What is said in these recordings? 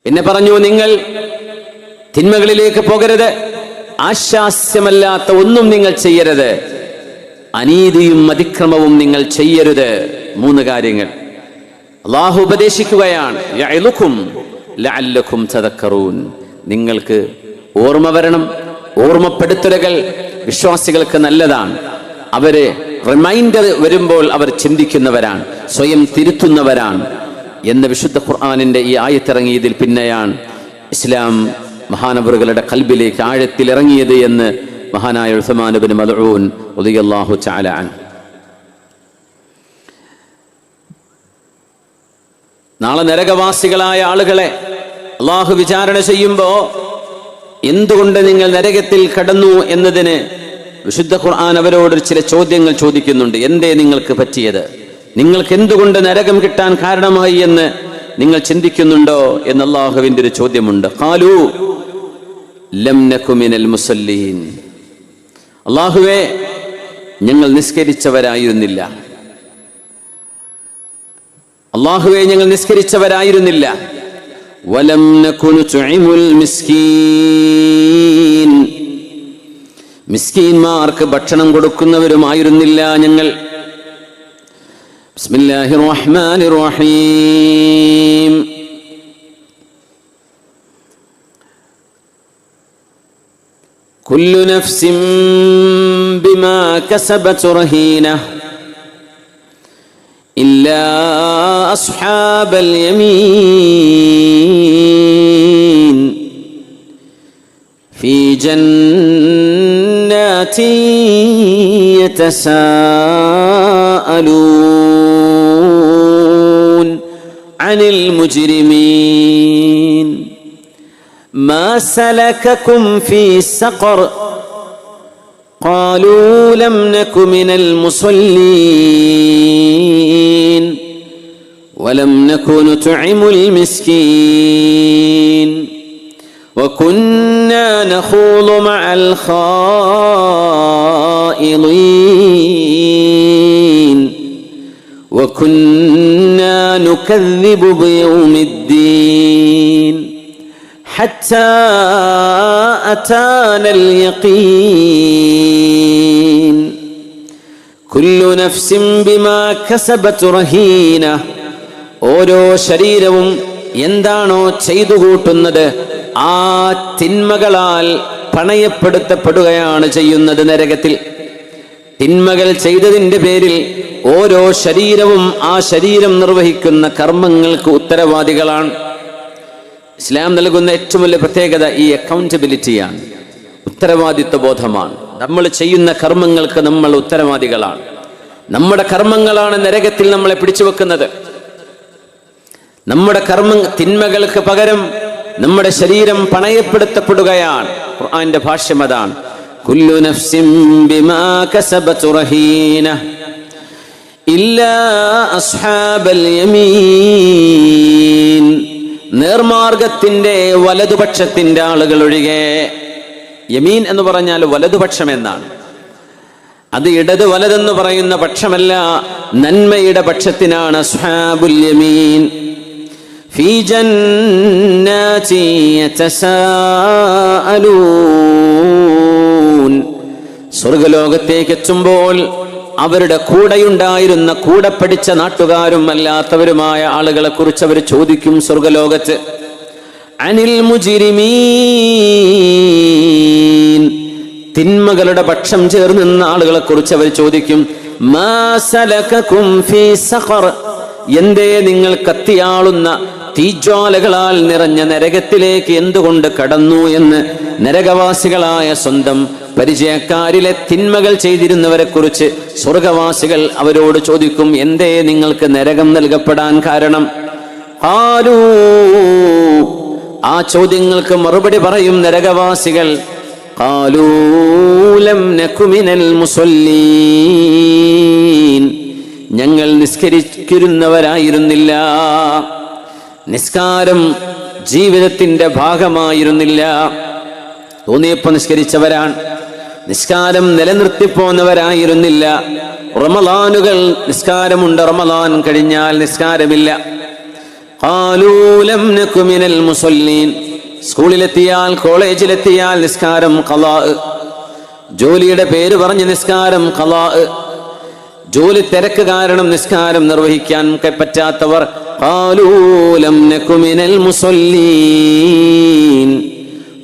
പിന്നെ പറഞ്ഞു, നിങ്ങൾ തിന്മകളിലേക്ക് പോകരുത്, ആശാസ്യമല്ലാത്ത ഒന്നും നിങ്ങൾ ചെയ്യരുത്, അനീതിയും അതിക്രമവും നിങ്ങൾ ചെയ്യരുത്. 3 കാര്യങ്ങൾ അല്ലാഹു ഉപദേശിക്കുകയാണ്. യഅലുക്കും ലഅല്ലക്കും തദക്കറൂൻ. നിങ്ങൾക്ക് ഓർമ്മ വരണം. ഓർമ്മപ്പെടുത്തലുകൾ വിശ്വാസികൾക്ക് നല്ലതാണ്. അവര് റിമൈൻഡർ വരുമ്പോൾ അവർ ചിന്തിക്കുന്നവരാണ്, സ്വയം തിരുത്തുന്നവരാണ് എന്ന് വിശുദ്ധ ഖുർആനിന്റെ ഈ ആയത്തിറങ്ങിയതിൽ പിന്നെയാണ് ഇസ്ലാം മഹാനവറുകളുടെ ഖൽബിലേക്ക് ആഴത്തിൽ ഇറങ്ങിയത് എന്ന് മഹാനായ ഉസ്മാൻ ഇബ്നു മദ്ഊൻ റളിയല്ലാഹു തആല അൻഹു. നാളെ നരകവാസികളായ ആളുകളെ അല്ലാഹു വിചാരണ ചെയ്യുമ്പോൾ എന്തുകൊണ്ട് നിങ്ങൾ നരകത്തിൽ കടന്നു എന്നതിന് വിശുദ്ധ ഖുർആൻ അവരോട് ചില ചോദ്യങ്ങൾ ചോദിക്കുന്നുണ്ട്. എന്തേ നിങ്ങൾക്ക് പറ്റിയത്? നിങ്ങൾക്ക് എന്തുകൊണ്ട് നരകം കിട്ടാൻ കാരണമായി എന്ന് നിങ്ങൾ ചിന്തിക്കുന്നുണ്ടോ എന്ന് അല്ലാഹുവിന്റെ ഒരു ചോദ്യമുണ്ട്. ഖാലൂ ലം നകു മിനൽ മുസല്ലീൻ. അല്ലാഹുവേ, ഞങ്ങൾ നിസ്കരിച്ചവരായിരുന്നില്ല. അല്ലാഹുവേ, ഞങ്ങൾ നിസ്കരിച്ചവരായിരുന്നില്ല. വലം നകു നുത്ഇമുൽ മിസ്കീൻ. മിസ്കീന്മാർക്ക് ഭക്ഷണം കൊടുക്കുന്നവരുമായിരുന്നില്ല ഞങ്ങൾ. ബിസ്മില്ലാഹിർ റഹ്മാനിർ റഹീം. കുല്ലു നഫ്സിൻ ബിമാ കസബത് റഹീന ഇല്ലാ അസ്ഹാബൽ യമീൻ ഫീ ജന്നാതി യതസാഅലൂൻ അനിൽ മുജ്രിമീൻ മാ സലകകും ഫീ സഖർ ഖാലൂ ലം നകു മിനൽ മുസല്ലീൻ വലം നകു നുത്ഇമുൽ മിസ്കീൻ وكنا نخوض مع الخائضين وكنا نكذب بيوم الدين حتى أتانا اليقين كل نفس بما كسبت رهينة. ഓരോ ശരീരവും എന്താണോ ചെയ്തു കൂട്ടുന്നത് ആ തിന്മകളാൽ പണയപ്പെടുത്തപ്പെടുകയാണ് ചെയ്യുന്നത് നരകത്തിൽ. തിന്മകൾ ചെയ്തതിൻ്റെ പേരിൽ ഓരോ ശരീരവും ആ ശരീരം നിർവഹിക്കുന്ന കർമ്മങ്ങൾക്ക് ഉത്തരവാദികളാണ്. ഇസ്ലാം നൽകുന്ന ഏറ്റവും വലിയ പ്രത്യേകത ഈ അക്കൗണ്ടബിലിറ്റിയാണ്, ഉത്തരവാദിത്വ ബോധമാണ്. നമ്മൾ ചെയ്യുന്ന കർമ്മങ്ങൾക്ക് നമ്മൾ ഉത്തരവാദികളാണ്. നമ്മുടെ കർമ്മങ്ങളാണ് നരകത്തിൽ നമ്മളെ പിടിച്ചു വെക്കുന്നത്. നമ്മുടെ തിന്മകൾക്ക് പകരം നമ്മുടെ ശരീരം പണയപ്പെടുത്തപ്പെടുകയാണ്. ഖുർആന്റെ ഭാഷ്യം അതാണ്. കുല്ലു നഫ്സിൻ ബിമാ കസബത് റഹീന ഇല്ലാ അസ്ഹാബൽ യമീൻ. നേർമാർഗത്തിന്റെ വലതുപക്ഷത്തിന്റെ ആളുകൾ ഒഴികെ. യമീൻ എന്ന് പറഞ്ഞാൽ വലതുപക്ഷം എന്നാണ്. അത് ഇടത് വലതെന്ന് പറയുന്ന പക്ഷമല്ല, നന്മയുടെ പക്ഷത്തിനാണ് അസ്ഹാബുൽ യമീൻ. ഫീ ജന്നാതി യതസാഅലൂൻ. സ്വർഗ്ഗലോകത്തേക്ക് എത്തുമ്പോൾ അവരുടെ കൂടെയുണ്ടായിരുന്ന കൂടെ പഠിച്ച നാട്ടുകാരും അല്ലാത്തവരുമായ ആളുകളെ കുറിച്ച് അവർ ചോദിക്കും സ്വർഗ്ഗലോകത്ത്. അനിൽ മുജ്രിമീൻ. തിന്മകളുടെ പക്ഷം ചേർന്ന് നിന്ന ആളുകളെ കുറിച്ച് അവർ ചോദിക്കും. മാ സലകകും ഫീ സഖർ. എന്തേ നിങ്ങൾ കത്തിയാളുന്ന തീജ്വാലകളാൽ നിറഞ്ഞ നരകത്തിലേക്ക് എന്തുകൊണ്ട് കടന്നു എന്ന് നരകവാസികളായ സ്വന്തം പരിചയക്കാരിലെ തിന്മകൾ ചെയ്തിരുന്നവരെ കുറിച്ച് സ്വർഗവാസികൾ അവരോട് ചോദിക്കും. എന്തേ നിങ്ങൾക്ക് നരകം നൽകപ്പെടാൻ കാരണം? ഖാലൂ. ആ ചോദ്യങ്ങൾക്ക് മറുപടി പറയും നരകവാസികൾ. ഖാലൂ ലം നകു മിനൽ മുസല്ലീൻ. ഞങ്ങൾ നിസ്കരിക്കുന്നവരായിരുന്നില്ല. നിസ്കാരം ജീവിതത്തിന്റെ ഭാഗമായിരുന്നില്ല. തോന്നിയപ്പോൾ നിസ്കരിച്ചവരാണ്. നിസ്കാരം നിലനിർത്തിപ്പോന്നവരായിരുന്നില്ല. റമളാനുകൾ നിസ്കാരമുണ്ട്, റമളാൻ കഴിഞ്ഞാൽ നിസ്കാരമില്ല. ഖാലൂ ലം നകു മിനൽ മുസല്ലീൻ. സ്കൂളിലെത്തിയാൽ കോളേജിലെത്തിയാൽ നിസ്കാരം ഖളാ, ജോലിയുടെ പേര് പറഞ്ഞ് നിസ്കാരം ഖളാ, ജോലി തിരക്ക് കാരണം നിസ്കാരം നിർവഹിക്കാൻ പറ്റാത്തവർ ഖാലൂ ലം നകു മിനൽ മുസല്ലീൻ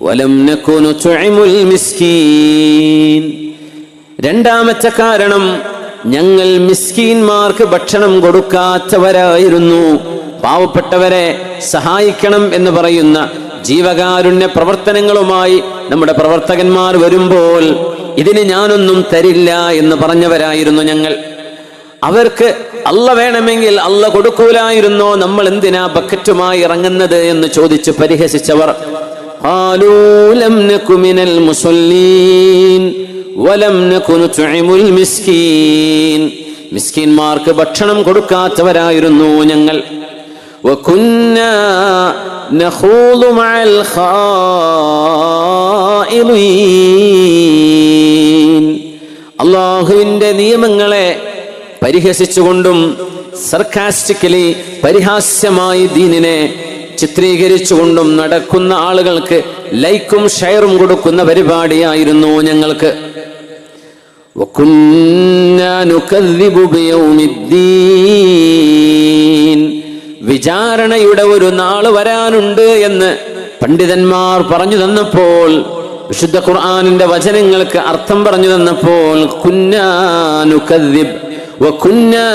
വലം നകു നുത്ഇമുൽ മിസ്കീൻ. രണ്ടാമത്തെ കാരണം, ഞങ്ങൾ മിസ്കീന്മാർക്ക് ഭക്ഷണം കൊടുക്കാത്തവരായിരുന്നു. പാവപ്പെട്ടവരെ സഹായിക്കണം എന്ന് പറയുന്ന ജീവകാരുണ്യ പ്രവർത്തനങ്ങളുമായി നമ്മുടെ പ്രവർത്തകന്മാർ വരുമ്പോൾ ഇതിന് ഞാനൊന്നും തരില്ല എന്ന് പറഞ്ഞവരായിരുന്നു ഞങ്ങൾ. അവർക്ക് അല്ല വേണമെങ്കിൽ അല്ല കൊടുക്കൂലായിരുന്നോ, നമ്മൾ എന്തിനാ ബക്കറ്റുമായി ഇറങ്ങുന്നത് എന്ന് ചോദിച്ച് പരിഹസിച്ചവർ. ഖാലൂ ലം നകു മിനൽ മുസല്ലീൻ വലം നകു നുത്ഇമുൽ മിസ്കീൻ. മിസ്കീന്മാർക്ക് ഭക്ഷണം കൊടുക്കാത്തവരായിരുന്നു ഞങ്ങൾ. വകുന്നാ നഖൂദു മഅൽ ഖായിലീൻ. അല്ലാഹുവിന്റെ നിയമങ്ങളെ പരിഹസിച്ചുകൊണ്ടും സർക്കാസ്റ്റിക്കലി പരിഹാസ്യമായി ദീനിനെ ചിത്രീകരിച്ചുകൊണ്ടും നടക്കുന്ന ആളുകൾക്ക് ലൈക്കും ഷെയറും കൊടുക്കുന്ന പരിപാടിയായിരുന്നു ഞങ്ങൾക്ക്. വകുന്നാ നുകദ്ദിബു ബിയൗമിദ്ദീൻ. വിചാരണയുടെ ഒരു നാൾ വരാനുണ്ട് എന്ന് പണ്ഡിതന്മാർ പറഞ്ഞു തന്നപ്പോൾ, വിശുദ്ധ ഖുർആനിന്റെ വചനങ്ങൾക്ക് അർത്ഥം പറഞ്ഞു തന്നപ്പോൾ, കുന്നാ നുകദ്ദിബ് വകുന്നാ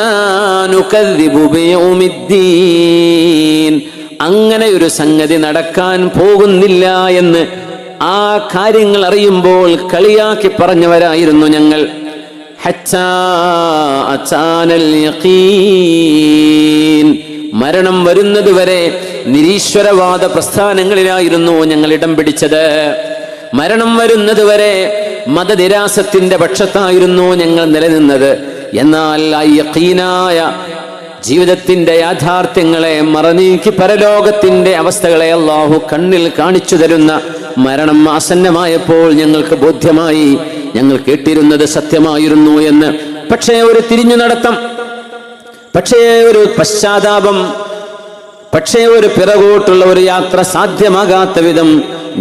നുകദ്ദിബു ബിയൗമിദ്ദീൻ, അങ്ങനെ ഒരു സംഗതി നടക്കാൻ പോകുന്നില്ല എന്ന് ആ കാര്യങ്ങൾ അറിയുമ്പോൾ കളിയാക്കി പറഞ്ഞവരായിരുന്നു ഞങ്ങൾ. ഹത്താ അതാനൽ യഖീൻ. മരണം വരുന്നത് വരെ നിരീശ്വരവാദ പ്രസ്ഥാനങ്ങളിലായിരുന്നു ഞങ്ങൾ ഇടം പിടിച്ചത്. മരണം വരുന്നത് വരെ മതനിരാസത്തിന്റെ പക്ഷത്തായിരുന്നു ഞങ്ങൾ നിലനിന്നത്. എന്നാൽ ആ യഖീനായ ജീവിതത്തിന്റെ യാഥാർത്ഥ്യങ്ങളെ മറനീക്കി പരലോകത്തിന്റെ അവസ്ഥകളെ അല്ലാഹു കണ്ണിൽ കാണിച്ചു തരുന്ന മരണം ആസന്നമായപ്പോൾ ഞങ്ങൾക്ക് ബോധ്യമായി, ഞങ്ങൾ കേട്ടിരുന്നത് സത്യമായിരുന്നു എന്ന്. പക്ഷേ ഒരു തിരിഞ്ഞു നടത്തം, പക്ഷേ ഒരു പശ്ചാത്താപം, പക്ഷേ ഒരു പിറകോട്ടുള്ള ഒരു യാത്ര സാധ്യമാകാത്ത വിധം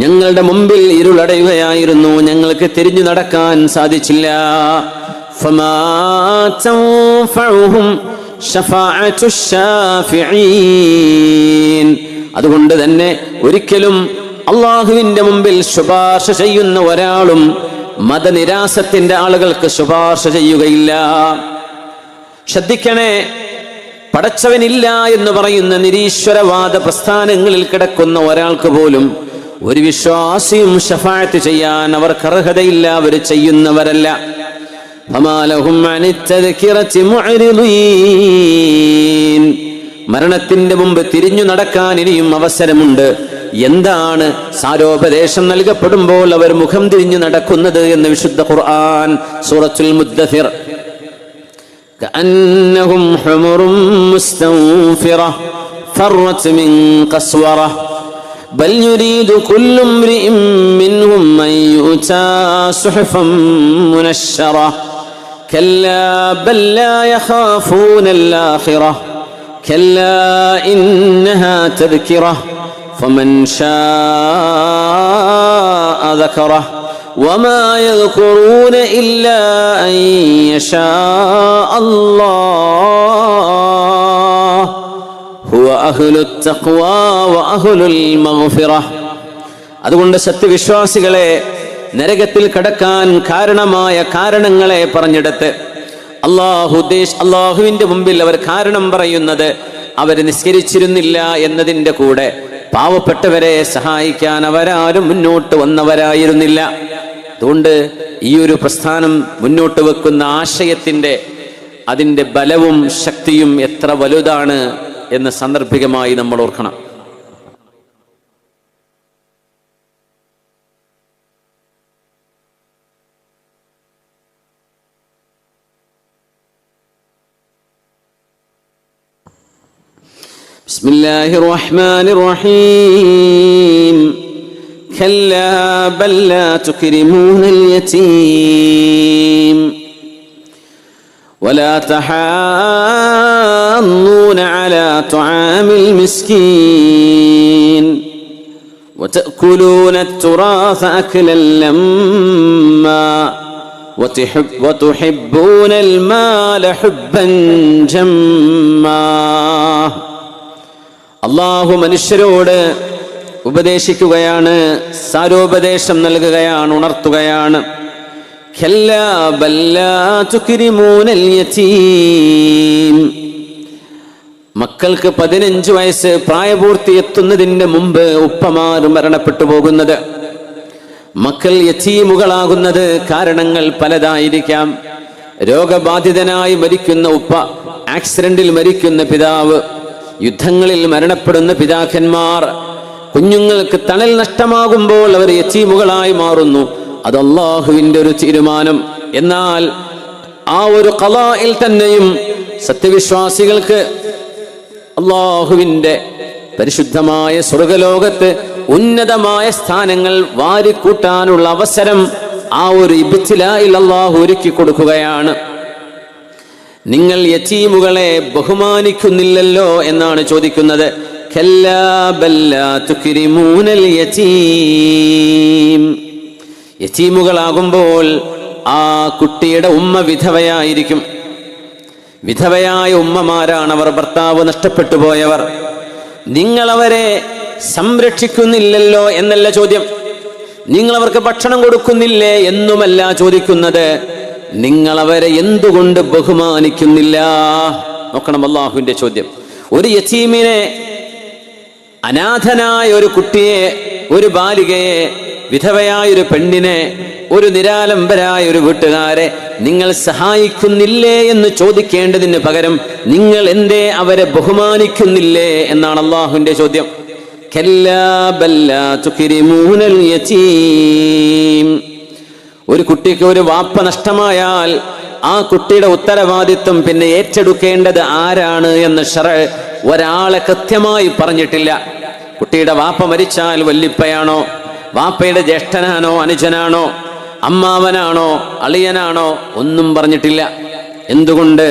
ഞങ്ങളുടെ മുമ്പിൽ ഇരുളടയുകയായിരുന്നു. ഞങ്ങൾക്ക് തിരിഞ്ഞു നടക്കാൻ സാധിച്ചില്ല. ഫമാ തൻഫഉഹും ശഫാഅത്തു ശാഫിഈൻ. അതുകൊണ്ട് തന്നെ ഒരിക്കലും അള്ളാഹുവിന്റെ മുമ്പിൽ ശുപാർശ ചെയ്യുന്ന ഒരാളും മതനിരാസത്തിന്റെ ആളുകൾക്ക് ശുപാർശ ചെയ്യുകയില്ല. ശ്രദ്ധിക്കണേ, പടച്ചവനില്ല എന്ന് പറയുന്ന നിരീശ്വരവാദ പ്രസ്ഥാനങ്ങളിൽ കിടക്കുന്ന ഒരാൾക്ക് പോലും ഒരു വിശ്വാസിയും ശഫാഅത്ത് ചെയ്യാൻ അവർക്ക് അർഹതയില്ല, അവർ ചെയ്യുന്നവരല്ല. മരണത്തിന്റെ മുമ്പ് തിരിഞ്ഞു നടക്കാൻ ഇനിയും അവസരമുണ്ട്. എന്താണ് സാരോപദേശം നൽകപ്പെടുമ്പോൾ അവർ മുഖം തിരിഞ്ഞു നടക്കുന്നത് എന്ന് വിശുദ്ധ ഖുർആൻ സൂറത്തുൽ മുദ്ദസിർ, കഅന്നഹും ഹുമുറും മുസ്തൻഫിറ ഫറത് മിൻ ഖസ്വറ ബൽ യുരീദു കുല്ലു ഇംറിഇൻ മിൻഹും അൻ യുതാ സുഹഫൻ മുനശ്ശറ കല്ലാ ബൽ ലാ യഖാഫൂനൽ ആഖിറ കല്ലാ ഇന്നഹാ തദ്കിറ ഫമൻ ശാഅ ദകറ وما يذكرون إلا أن يشاء الله هو أهل التقوى وأهل المغفرة. അതുകൊണ്ട് സത്യവിശ്വാസികളെ നരകത്തിൽ കടക്കാൻ കാരണമായ കാരണങ്ങളെ പറഞ്ഞെടുത്ത് അള്ളാഹുവിന്റെ മുമ്പിൽ അവർ കാരണം പറയുന്നത് അവർ നിസ്കരിച്ചിരുന്നില്ല എന്നതിൻ്റെ കൂടെ പാവപ്പെട്ടവരെ സഹായിക്കാൻ അവരാരും മുന്നോട്ട് വന്നവരായിരുന്നില്ല. അതുകൊണ്ട് ഈ ഒരു പ്രസ്ഥാനം മുന്നോട്ട് വെക്കുന്ന ആശയത്തിന്റെ അതിൻ്റെ ബലവും ശക്തിയും എത്ര വലുതാണ് എന്ന് സാന്ദർഭികമായി നമ്മൾ ഓർക്കണം. ബിസ്മില്ലാഹിർ റഹ്മാനിർ റഹീം. كلا بل لا تكرمون اليتيم ولا تحاضون تحاضون على طعام المسكين وتأكلون التراث أكلا لما وتحبون المال حبا جما. അല്ലാഹു മനുഷ്യരോട് ഉപദേശിക്കുകയാണ്, സാരോപദേശം നൽകുകയാണ്, ഉണർത്തുകയാണ്. കല്ലാ ബൽ ലാ തുക്രിമൂനൽ യതീം. മക്കൾക്ക് 15 വയസ്സ് പ്രായപൂർത്തി എത്തുന്നതിന് മുമ്പ് ഉപ്പമാർ മരണപ്പെട്ടു പോകുന്നത്, മക്കൾ യതീമുകളാകുന്നത് കാരണങ്ങൾ പലതായിരിക്കാം. രോഗബാധിതനായി മരിക്കുന്ന ഉപ്പ, ആക്സിഡന്റിൽ മരിക്കുന്ന പിതാവ്, യുദ്ധങ്ങളിൽ മരണപ്പെടുന്ന പിതാക്കന്മാർ, കുഞ്ഞുങ്ങൾക്ക് തണൽ നഷ്ടമാകുമ്പോൾ അവർ യതീമുകളായി മാറുന്നു. അത് അല്ലാഹുവിന്റെ ഒരു തീരുമാനം. എന്നാൽ ആ ഒരു ഖളാഇൽ തന്നെയും സത്യവിശ്വാസികൾക്ക് അല്ലാഹുവിന്റെ പരിശുദ്ധമായ സ്വർഗലോകത്ത് ഉന്നതമായ സ്ഥാനങ്ങൾ വാരിക്കൂട്ടാനുള്ള അവസരം ആ ഒരു ഇബ്തിലായിൽ അല്ലാഹു ഒരുക്കി കൊടുക്കുകയാണ്. നിങ്ങൾ യതീമുകളെ ബഹുമാനിക്കുന്നില്ലല്ലോ എന്നാണ് ചോദിക്കുന്നത്. കല്ലാ ബൽ ലാ തുക്രിമൂനൽ യതീം. യതീമുകളാകുമ്പോൾ ആ കുട്ടിയുടെ ഉമ്മ വിധവയായിരിക്കും. വിധവയായ ഉമ്മമാരാണ് അവർ, ഭർത്താവ് നഷ്ടപ്പെട്ടു പോയവർ. നിങ്ങളവരെ സംരക്ഷിക്കുന്നില്ലല്ലോ എന്നല്ല ചോദ്യം, നിങ്ങളവർക്ക് ഭക്ഷണം കൊടുക്കുന്നില്ലേ എന്നുമല്ല ചോദിക്കുന്നത്, നിങ്ങളവരെ എന്തുകൊണ്ട് ബഹുമാനിക്കുന്നില്ല. നോക്കണം അല്ലാഹുവിന്റെ ചോദ്യം. ഒരു യതീമിനെ, അനാഥനായ ഒരു കുട്ടിയെ, ഒരു ബാലികയെ, വിധവയായ ഒരു പെണ്ണിനെ, ഒരു നിരാലംബരായ ഒരു വീട്ടുകാരെ നിങ്ങൾ സഹായിക്കുന്നില്ലേ എന്ന് ചോദിക്കേണ്ടതിന് പകരം നിങ്ങൾ എന്തേ അവരെ ബഹുമാനിക്കുന്നില്ലേ എന്നാണ് അല്ലാഹുവിന്റെ ചോദ്യം. കല്ലാ ബൽ ലാ തുക്രിമൂനൽ യതീം. ഒരു കുട്ടിക്ക് ഒരു വാപ്പ നഷ്ടമായാൽ ആ കുട്ടിയുടെ ഉത്തരവാദിത്വം പിന്നെ ഏറ്റെടുക്കേണ്ടത് ആരാണ് എന്ന് ശറഅ് ഒരാളെ കൃത്യമായി പറഞ്ഞിട്ടില്ല. കുട്ടിയുടെ വാപ്പ മരിച്ചാൽ വല്ലിപ്പയാണോ, വാപ്പയുടെ ജ്യേഷ്ഠനാണോ, അനുജനാണോ, അമ്മാവനാണോ, അളിയനാണോ, ഒന്നും പറഞ്ഞിട്ടില്ല. എന്തുകൊണ്ട്?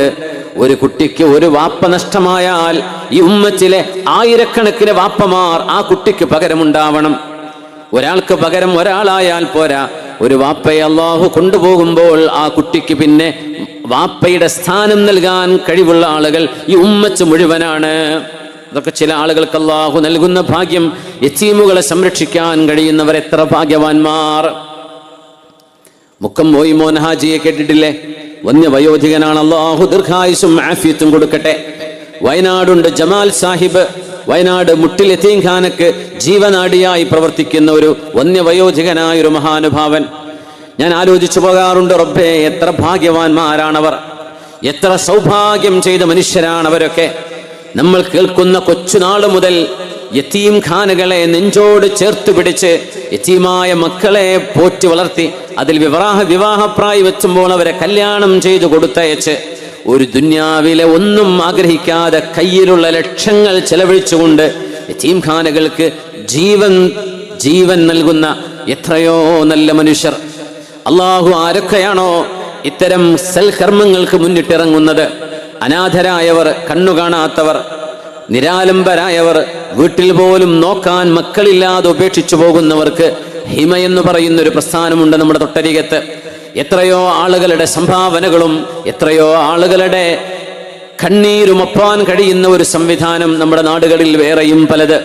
ഒരു കുട്ടിക്ക് ഒരു വാപ്പ നഷ്ടമായാൽ ഈ ഉമ്മത്തിലെ ആയിരക്കണക്കിന് വാപ്പമാർ ആ കുട്ടിക്ക് പകരമുണ്ടാവണം. ഒരാൾക്ക് പകരം ഒരാളായാൽ പോരാ. ഒരു വാപ്പയെ അല്ലാഹു കൊണ്ടുപോകുമ്പോൾ ആ കുട്ടിക്ക് പിന്നെ വാപ്പയുടെ സ്ഥാനം നൽകാൻ കഴിവുള്ള ആളുകൾ ഈ ഉമ്മത്ത് മുഴുവനാണ്. അതൊക്കെ ചില ആളുകൾക്ക് അല്ലാഹു നൽകുന്ന ഭാഗ്യം. യതീമുകളെ സംരക്ഷിക്കാൻ കഴിയുന്നവർ എത്ര ഭാഗ്യവാന്മാർ. മുക്കം മോയിമോൻ ഹാജിയെ കേട്ടിട്ടില്ലേ? വന്യവയോധികനാണ്. അല്ലാഹു ദീർഘായുസ്സും ആഫിയത്തും കൊടുക്കട്ടെ. വയനാടുണ്ട് ജമാൽ സാഹിബ്. വയനാട് മുട്ടിൽ യതീംഖാനക്ക് ജീവനാടിയായി പ്രവർത്തിക്കുന്ന ഒരു വന്യവയോധികനായ ഒരു മഹാനുഭാവൻ. ഞാൻ ആലോചിച്ചു പോകാറുണ്ട്, റബ്ബേ എത്ര ഭാഗ്യവാന്മാരാണവർ, എത്ര സൗഭാഗ്യം ചെയ്ത മനുഷ്യരാണവരൊക്കെ. നമ്മൾ കേൾക്കുന്ന കൊച്ചുനാള് മുതൽ യതീംഖാനകളെ നെഞ്ചോട് ചേർത്ത് പിടിച്ച് യതീമായ മക്കളെ പോറ്റി വളർത്തി അതിൽ വിവാഹപ്രായം എത്തുമ്പോൾ അവരെ കല്യാണം ചെയ്തു കൊടുത്തയച്ച് ഒരു ദുന്യാവിലെ ഒന്നും ആഗ്രഹിക്കാതെ കയ്യിലുള്ള ലക്ഷങ്ങൾ ചെലവഴിച്ചുകൊണ്ട് യതീംഖാനകൾക്ക് ജീവൻ നൽകുന്ന എത്രയോ നല്ല മനുഷ്യർ. അല്ലാഹു ആരൊക്കെയാണോ ഇത്തരം സൽകർമ്മങ്ങൾക്ക് മുന്നിട്ടിറങ്ങുന്നത്, അനാഥരായവർ, കണ്ണുകാണാത്തവർ, നിരാലംബരായവർ, വീട്ടിൽ പോലും നോക്കാൻ മക്കളില്ലാതെ ഉപേക്ഷിച്ചു പോകുന്നവർക്ക് ഹിമ എന്ന് പറയുന്ന ഒരു പ്രസ്ഥാനമുണ്ട് നമ്മുടെ തൊട്ടരികത്ത്. എത്രയോ ആളുകളുടെ സംഭാവനകളും എത്രയോ ആളുകളുടെ കണ്ണീരും ഒപ്പാൻ കഴിയുന്ന ഒരു സംവിധാനം നമ്മുടെ നാടുകളിൽ വേറെയും പലത്.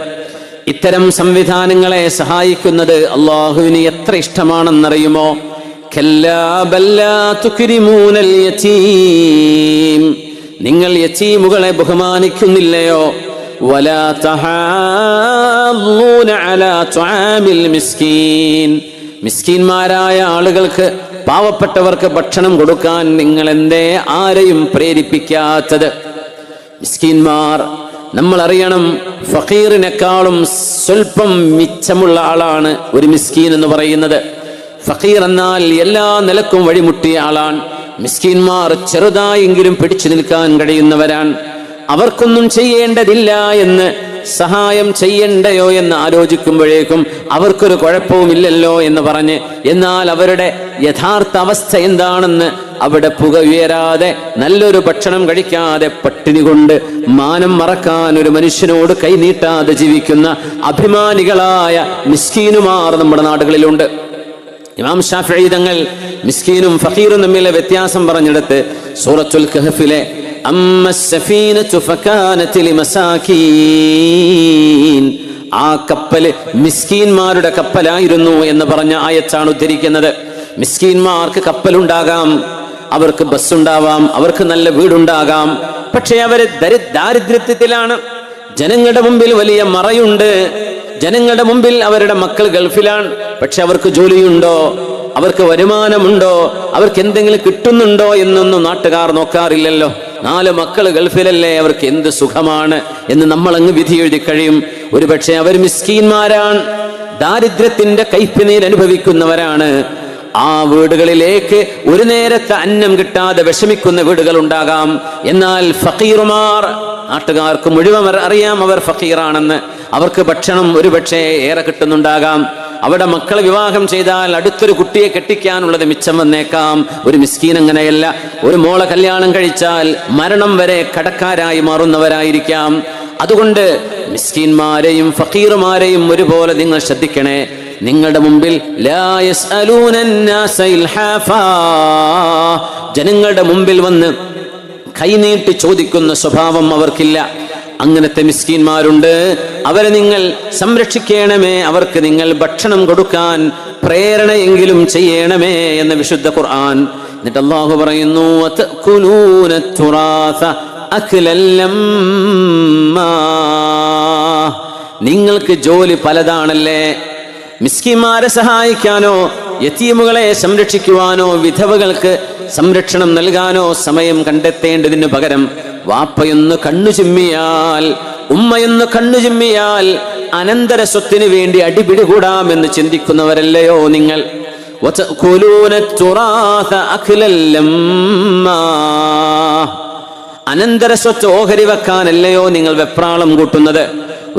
ഇത്തരം സംവിധാനങ്ങളെ സഹായിക്കുന്നത് അല്ലാഹുവിന് എത്ര ഇഷ്ടമാണെന്നറിയുമോ? കല്ലാ ബൽ ലാ തുക്രിമൂനൽ യതീം. നിങ്ങൾ യതീമുകളെ ബഹുമാനിക്കുന്നില്ലയോ? വലാ തഹാളൂന അലാ തുആമിൽ മിസ്കീൻ. മിസ്കീന്മാരായ ആളുകൾക്ക്, പാവപ്പെട്ടവർക്ക് ഭക്ഷണം കൊടുക്കാൻ നിങ്ങൾ എന്തേ ആരെയും പ്രേരിപ്പിക്കാത്തത്? മിസ്കീന്മാർ, നമ്മൾ അറിയണം, ഫഖീറിനേക്കാളും സ്വൽപ്പം മിച്ചമുള്ള ആളാണ് ഒരു മിസ്കീൻ എന്ന് പറയുന്നത്. ഫഖീർ എന്നാൽ എല്ലാ നിലക്കും വഴിമുട്ടിയ ആളാണ്. മിസ്കീന്മാർ ചെറുതായെങ്കിലും പിടിച്ചു നിൽക്കാൻ കഴിയുന്നവരാണ്. അവർക്കൊന്നും ചെയ്യേണ്ടതില്ല എന്ന് സഹായം ചെയ്യണ്ടയോ എന്ന് ആലോചിക്കുമ്പോഴേക്കും അവർക്കൊരു കുഴപ്പവുമില്ലല്ലോ എന്ന് പറഞ്ഞ്, എന്നാൽ അവരുടെ യഥാർത്ഥ അവസ്ഥ എന്താണെന്ന് അവിടെ പുക ഉയരാതെ നല്ലൊരു ഭക്ഷണം കഴിക്കാതെ പട്ടിണി കൊണ്ട് മാനം മറക്കാൻ ഒരു മനുഷ്യനോട് കൈനീട്ടാതെ ജീവിക്കുന്ന അഭിമാനികളായ മിസ്കീനുമാർ നമ്മുടെ നാടുകളിലുണ്ട്. ഇമാം ശാഫിഈ തങ്ങൾ മിസ്കീനും ഫഖീറും തമ്മിലെ വ്യത്യാസം പറഞ്ഞെടുത്ത് സൂറത്തുൽ കഹ്ഫിലെ അമ്മസ്സഫീനതു ഫകാനത് ലിമസാകീൻ, ആ കപ്പല് മിസ്കീന്മാരുടെ കപ്പലായിരുന്നു എന്ന് പറഞ്ഞ ആയത്താണ് ഉദ്ധരിക്കുന്നത്. മിസ്കീന്മാർക്ക് കപ്പലുണ്ടാകാം, അവർക്ക് ബസ്സുണ്ടാവാം, അവർക്ക് നല്ല വീടുണ്ടാകാം, പക്ഷെ അവര് ദാരിദ്ര്യത്തിലാണ്. ജനങ്ങളുടെ മുമ്പിൽ വലിയ മറയുണ്ട്, ജനങ്ങളുടെ മുമ്പിൽ അവരുടെ മക്കൾ ഗൾഫിലാണ്, പക്ഷെ അവർക്ക് ജോലിയുണ്ടോ, അവർക്ക് വരുമാനമുണ്ടോ, അവർക്ക് എന്തെങ്കിലും കിട്ടുന്നുണ്ടോ എന്നൊന്നും നാട്ടുകാർ നോക്കാറില്ലല്ലോ. 4 മക്കൾ ഗൾഫിലല്ലേ, അവർക്ക് എന്ത് സുഖമാണ് എന്ന് നമ്മൾ അങ്ങ് വിധി എഴുതി കഴിയും. ഒരുപക്ഷെ അവർ മിസ്കീന്മാരാണ്, ദാരിദ്ര്യത്തിന്റെ കൈപ്പിനീർ അനുഭവിക്കുന്നവരാണ്. ആ വീടുകളിലേക്ക് ഒരു നേരത്തെ അന്നം കിട്ടാതെ വിഷമിക്കുന്ന വീടുകൾ ഉണ്ടാകാം. എന്നാൽ ഫഖീറുമാർ, നാട്ടുകാർക്ക് മുഴുവൻ അറിയാം അവർ ഫഖീറാണെന്ന്. അവർക്ക് ഭക്ഷണം ഒരുപക്ഷെ ഏറെ കിട്ടുന്നുണ്ടാകാം. അവിടെ മക്കളെ വിവാഹം ചെയ്താൽ അടുത്തൊരു കുട്ടിയെ കെട്ടിക്കാനുള്ളത് മിച്ചം വന്നേക്കാം. ഒരു മിസ്കീൻ അങ്ങനെയല്ല. ഒരു മോളെ കല്യാണം കഴിച്ചാൽ മരണം വരെ കടക്കാരായി മാറുന്നവരായിരിക്കാം. അതുകൊണ്ട് മിസ്കീന്മാരെയും ഫഖീറുമാരെയും ഒരുപോലെ നിങ്ങൾ ശ്രദ്ധിക്കണേ. നിങ്ങളുടെ മുമ്പിൽ ലാ യസ്അലൂന അന്നാസ ഇൽഹാഫാ, ജനങ്ങളുടെ മുമ്പിൽ വന്ന് കൈനീട്ടി ചോദിക്കുന്ന സ്വഭാവം അവർക്കില്ല. അങ്ങനത്തെ മിസ്കീന്മാരുണ്ട്, അവരെ നിങ്ങൾ സംരക്ഷിക്കണമേ, അവർക്ക് നിങ്ങൾ ഭക്ഷണം കൊടുക്കാൻ പ്രേരണയെങ്കിലും ചെയ്യണമേ എന്ന് വിശുദ്ധ ഖുർആൻ. എന്നിട്ട് അല്ലാഹു പറയുന്നു വതകുലൂന തുറാസ അക്ലൻ ലമ്മാ, നിങ്ങൾക്ക് ജോലി പലതാണല്ലേ. മിസ്കീന്മാരെ സഹായിക്കാനോ യതീമുകളെ സംരക്ഷിക്കുവാനോ വിധവകൾക്ക് സംരക്ഷണം നൽകാനോ സമയം കണ്ടെത്തേണ്ടതിന് പകരം വാപ്പയൊന്ന് കണ്ണു ചിമ്മിയാൽ, ഉമ്മയൊന്ന് കണ്ണു ചിമ്മിയാൽ അനന്തര സ്വത്തിന് വേണ്ടി അടിപിടി കൂടാമെന്ന് ചിന്തിക്കുന്നവരല്ലയോ നിങ്ങൾ. അനന്തര സ്വത്ത് ഓഹരി വെക്കാനല്ലയോ നിങ്ങൾ വെപ്രാളം കൂട്ടുന്നത്.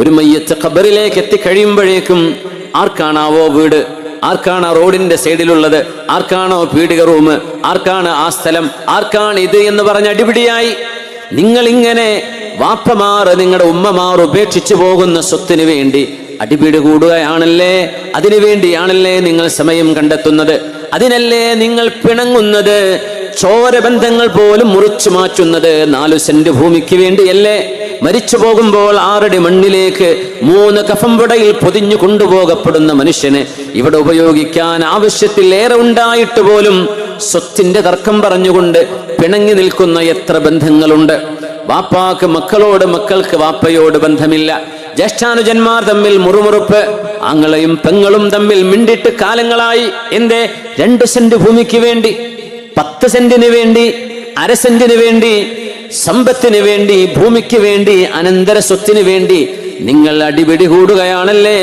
ഒരു മയ്യത്ത് ഖബറിലേക്ക് എത്തിക്കഴിയുമ്പോഴേക്കും ആർക്കാണാവോ വീട്, ആർക്കാണ് റോഡിന്റെ സൈഡിലുള്ളത്, ആർക്കാണോ പീഡിക റൂം, ആർക്കാണ് ആ സ്ഥലം, ആർക്കാണ് ഇത് എന്ന് പറഞ്ഞ അടിപിടിയായി. നിങ്ങൾ ഇങ്ങനെ വാപ്പമാർ, നിങ്ങളുടെ ഉമ്മമാർ ഉപേക്ഷിച്ചു പോകുന്ന സ്വത്തിന് വേണ്ടി അടിപിടി കൂടുകയാണല്ലേ. അതിനു വേണ്ടിയാണല്ലേ നിങ്ങൾ സമയം കണ്ടെത്തുന്നത്, അതിനല്ലേ നിങ്ങൾ പിണങ്ങുന്നത്, ചോരബന്ധങ്ങൾ പോലും മുറിച്ചു മാറ്റുന്നത് 4 സെന്റ് ഭൂമിക്ക് വേണ്ടിയല്ലേ. മരിച്ചു പോകുമ്പോൾ 6 അടി മണ്ണിലേക്ക് 3 കഫംപുടയിൽ പൊതിഞ്ഞു കൊണ്ടുപോകപ്പെടുന്ന മനുഷ്യന് ഇവിടെ ഉപയോഗിക്കാൻ ആവശ്യത്തിൽ ഏറെ ഉണ്ടായിട്ട് പോലും സ്വത്തിന്റെ തർക്കം പറഞ്ഞുകൊണ്ട് പിണങ്ങി നിൽക്കുന്ന എത്ര ബന്ധങ്ങളുണ്ട്. വാപ്പാക്ക് മക്കളോട്, മക്കൾക്ക് വാപ്പയോട് ബന്ധമില്ല. ജ്യേഷ്ഠാനുജന്മാർ തമ്മിൽ മുറുമുറുപ്പ്, ആങ്ങളെയും പെങ്ങളും തമ്മിൽ മിണ്ടിട്ട് കാലങ്ങളായി. എന്തേ? 2 സെന്റ് ഭൂമിക്ക് വേണ്ടി, 10 സെന്റിന് വേണ്ടി, അര സെന്റിന് വേണ്ടി, സമ്പത്തിന് വേണ്ടി, ഭൂമിക്ക് വേണ്ടി, അനന്തര സ്വത്തിന് വേണ്ടി നിങ്ങൾ അടിപിടി കൂടുകയാണല്ലേ.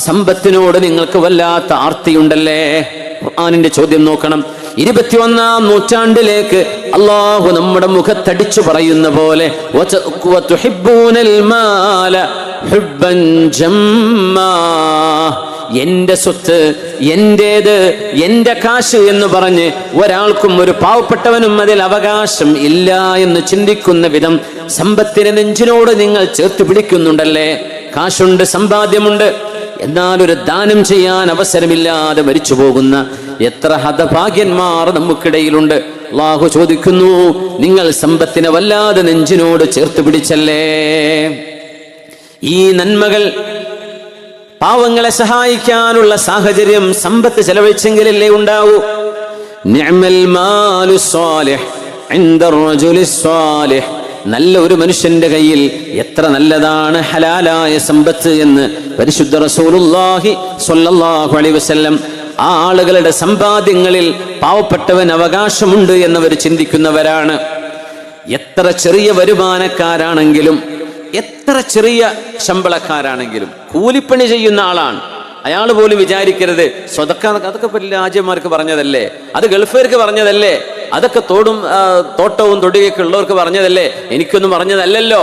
സമ്പത്തിനോട് നിങ്ങൾക്ക് വല്ലാത്ത ആർത്തിയുണ്ടല്ലേ. ഖുർആനിന്റെ ചോദ്യം നോക്കണം. 21-ാം നൂറ്റാണ്ടിലേക്ക് അള്ളാഹു നമ്മുടെ മുഖത്തടിച്ചു പറയുന്ന പോലെ എന്റെ സ്വത്ത്, എന്റേത്, എന്റെ കാശ് എന്ന് പറഞ്ഞ് ഒരാൾക്കും, ഒരു പാവപ്പെട്ടവനും അതിൽ അവകാശം ഇല്ല എന്ന് ചിന്തിക്കുന്ന വിധം സമ്പത്തിനെ നെഞ്ചിനോട് നിങ്ങൾ ചേർത്ത് പിടിക്കുന്നുണ്ടല്ലേ. കാശുണ്ട്, സമ്പാദ്യമുണ്ട്, എന്നാൽ ഒരു ദാനം ചെയ്യാൻ അവസരമില്ലാതെ മരിച്ചു പോകുന്ന എത്ര ഹതഭാഗ്യന്മാർ നമുക്കിടയിലുണ്ട്. അല്ലാഹു ചോദിക്കുന്നു, നിങ്ങൾ സമ്പത്തിനെ വല്ലാതെ നെഞ്ചിനോട് ചേർത്ത് പിടിച്ചല്ലേ. ഈ നന്മകൾ, പാവങ്ങളെ സഹായിക്കാനുള്ള സാഹചര്യം സമ്പത്ത് ചെലവഴിച്ചെങ്കിലല്ലേ ഉണ്ടാവൂ. നിഅമൽ മാലു സ്വാലിഹ് ഇൻദ റജുലി സ്വാലിഹ്, നല്ല ഒരു മനുഷ്യന്റെ കയ്യിൽ എത്ര നല്ലതാണ് ഹലാലായ സമ്പത്ത് എന്ന് പരിശുദ്ധ റസൂലുള്ളാഹി സ്വല്ലല്ലാഹു അലൈഹി വസല്ലം. ആ ആളുകളുടെ സമ്പാദ്യങ്ങളിൽ പാവപ്പെട്ടവൻ അവകാശമുണ്ട് എന്നവർ ചിന്തിക്കുന്നവരാണ്. എത്ര ചെറിയ വരുമാനക്കാരാണെങ്കിലും, എത്ര ചെറിയ ശമ്പളക്കാരാണെങ്കിലും, കൂലിപ്പണി ചെയ്യുന്ന ആളാണ്, അയാൾ പോലും വിചാരിക്കരുത് സ്വതക്ക അതൊക്കെ ഇപ്പൊ രാജ്യന്മാർക്ക് പറഞ്ഞതല്ലേ, അത് ഗൾഫുകാർക്ക് പറഞ്ഞതല്ലേ, അതൊക്കെ തോട്ടവും തൊടിയൊക്കെ ഉള്ളവർക്ക് പറഞ്ഞതല്ലേ, എനിക്കൊന്നും പറഞ്ഞതല്ലല്ലോ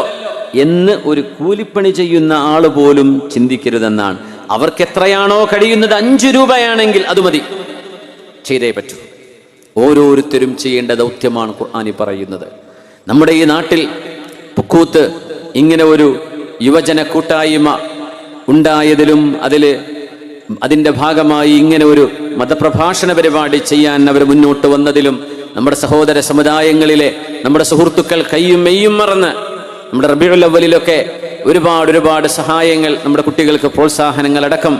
എന്ന് ഒരു കൂലിപ്പണി ചെയ്യുന്ന ആള് പോലും ചിന്തിക്കരുതെന്നാണ്. അവർക്ക് എത്രയാണോ കഴിയുന്നത്, 5 രൂപയാണെങ്കിൽ അത് മതി, ചെയ്തേ പറ്റൂ. ഓരോരുത്തരും ചെയ്യേണ്ട ദൗത്യമാണ് ഖുർആനി പറയുന്നത്. നമ്മുടെ ഈ നാട്ടിൽ പുക്കൂത്ത് ഇങ്ങനെ ഒരു യുവജന കൂട്ടായ്മ ഉണ്ടായതിലും അതിൻ്റെ ഭാഗമായി ഇങ്ങനെ ഒരു മതപ്രഭാഷണ പരിപാടി ചെയ്യാൻ അവർ മുന്നോട്ട് വന്നതിലും നമ്മുടെ സഹോദര സമുദായങ്ങളിലെ നമ്മുടെ സുഹൃത്തുക്കൾ കയ്യും മെയ്യും മറന്ന് നമ്മുടെ റബീഉൽ അവ്വലിലൊക്കെ ഒരുപാട് സഹായങ്ങൾ നമ്മുടെ കുട്ടികൾക്ക് പ്രോത്സാഹനങ്ങളടക്കം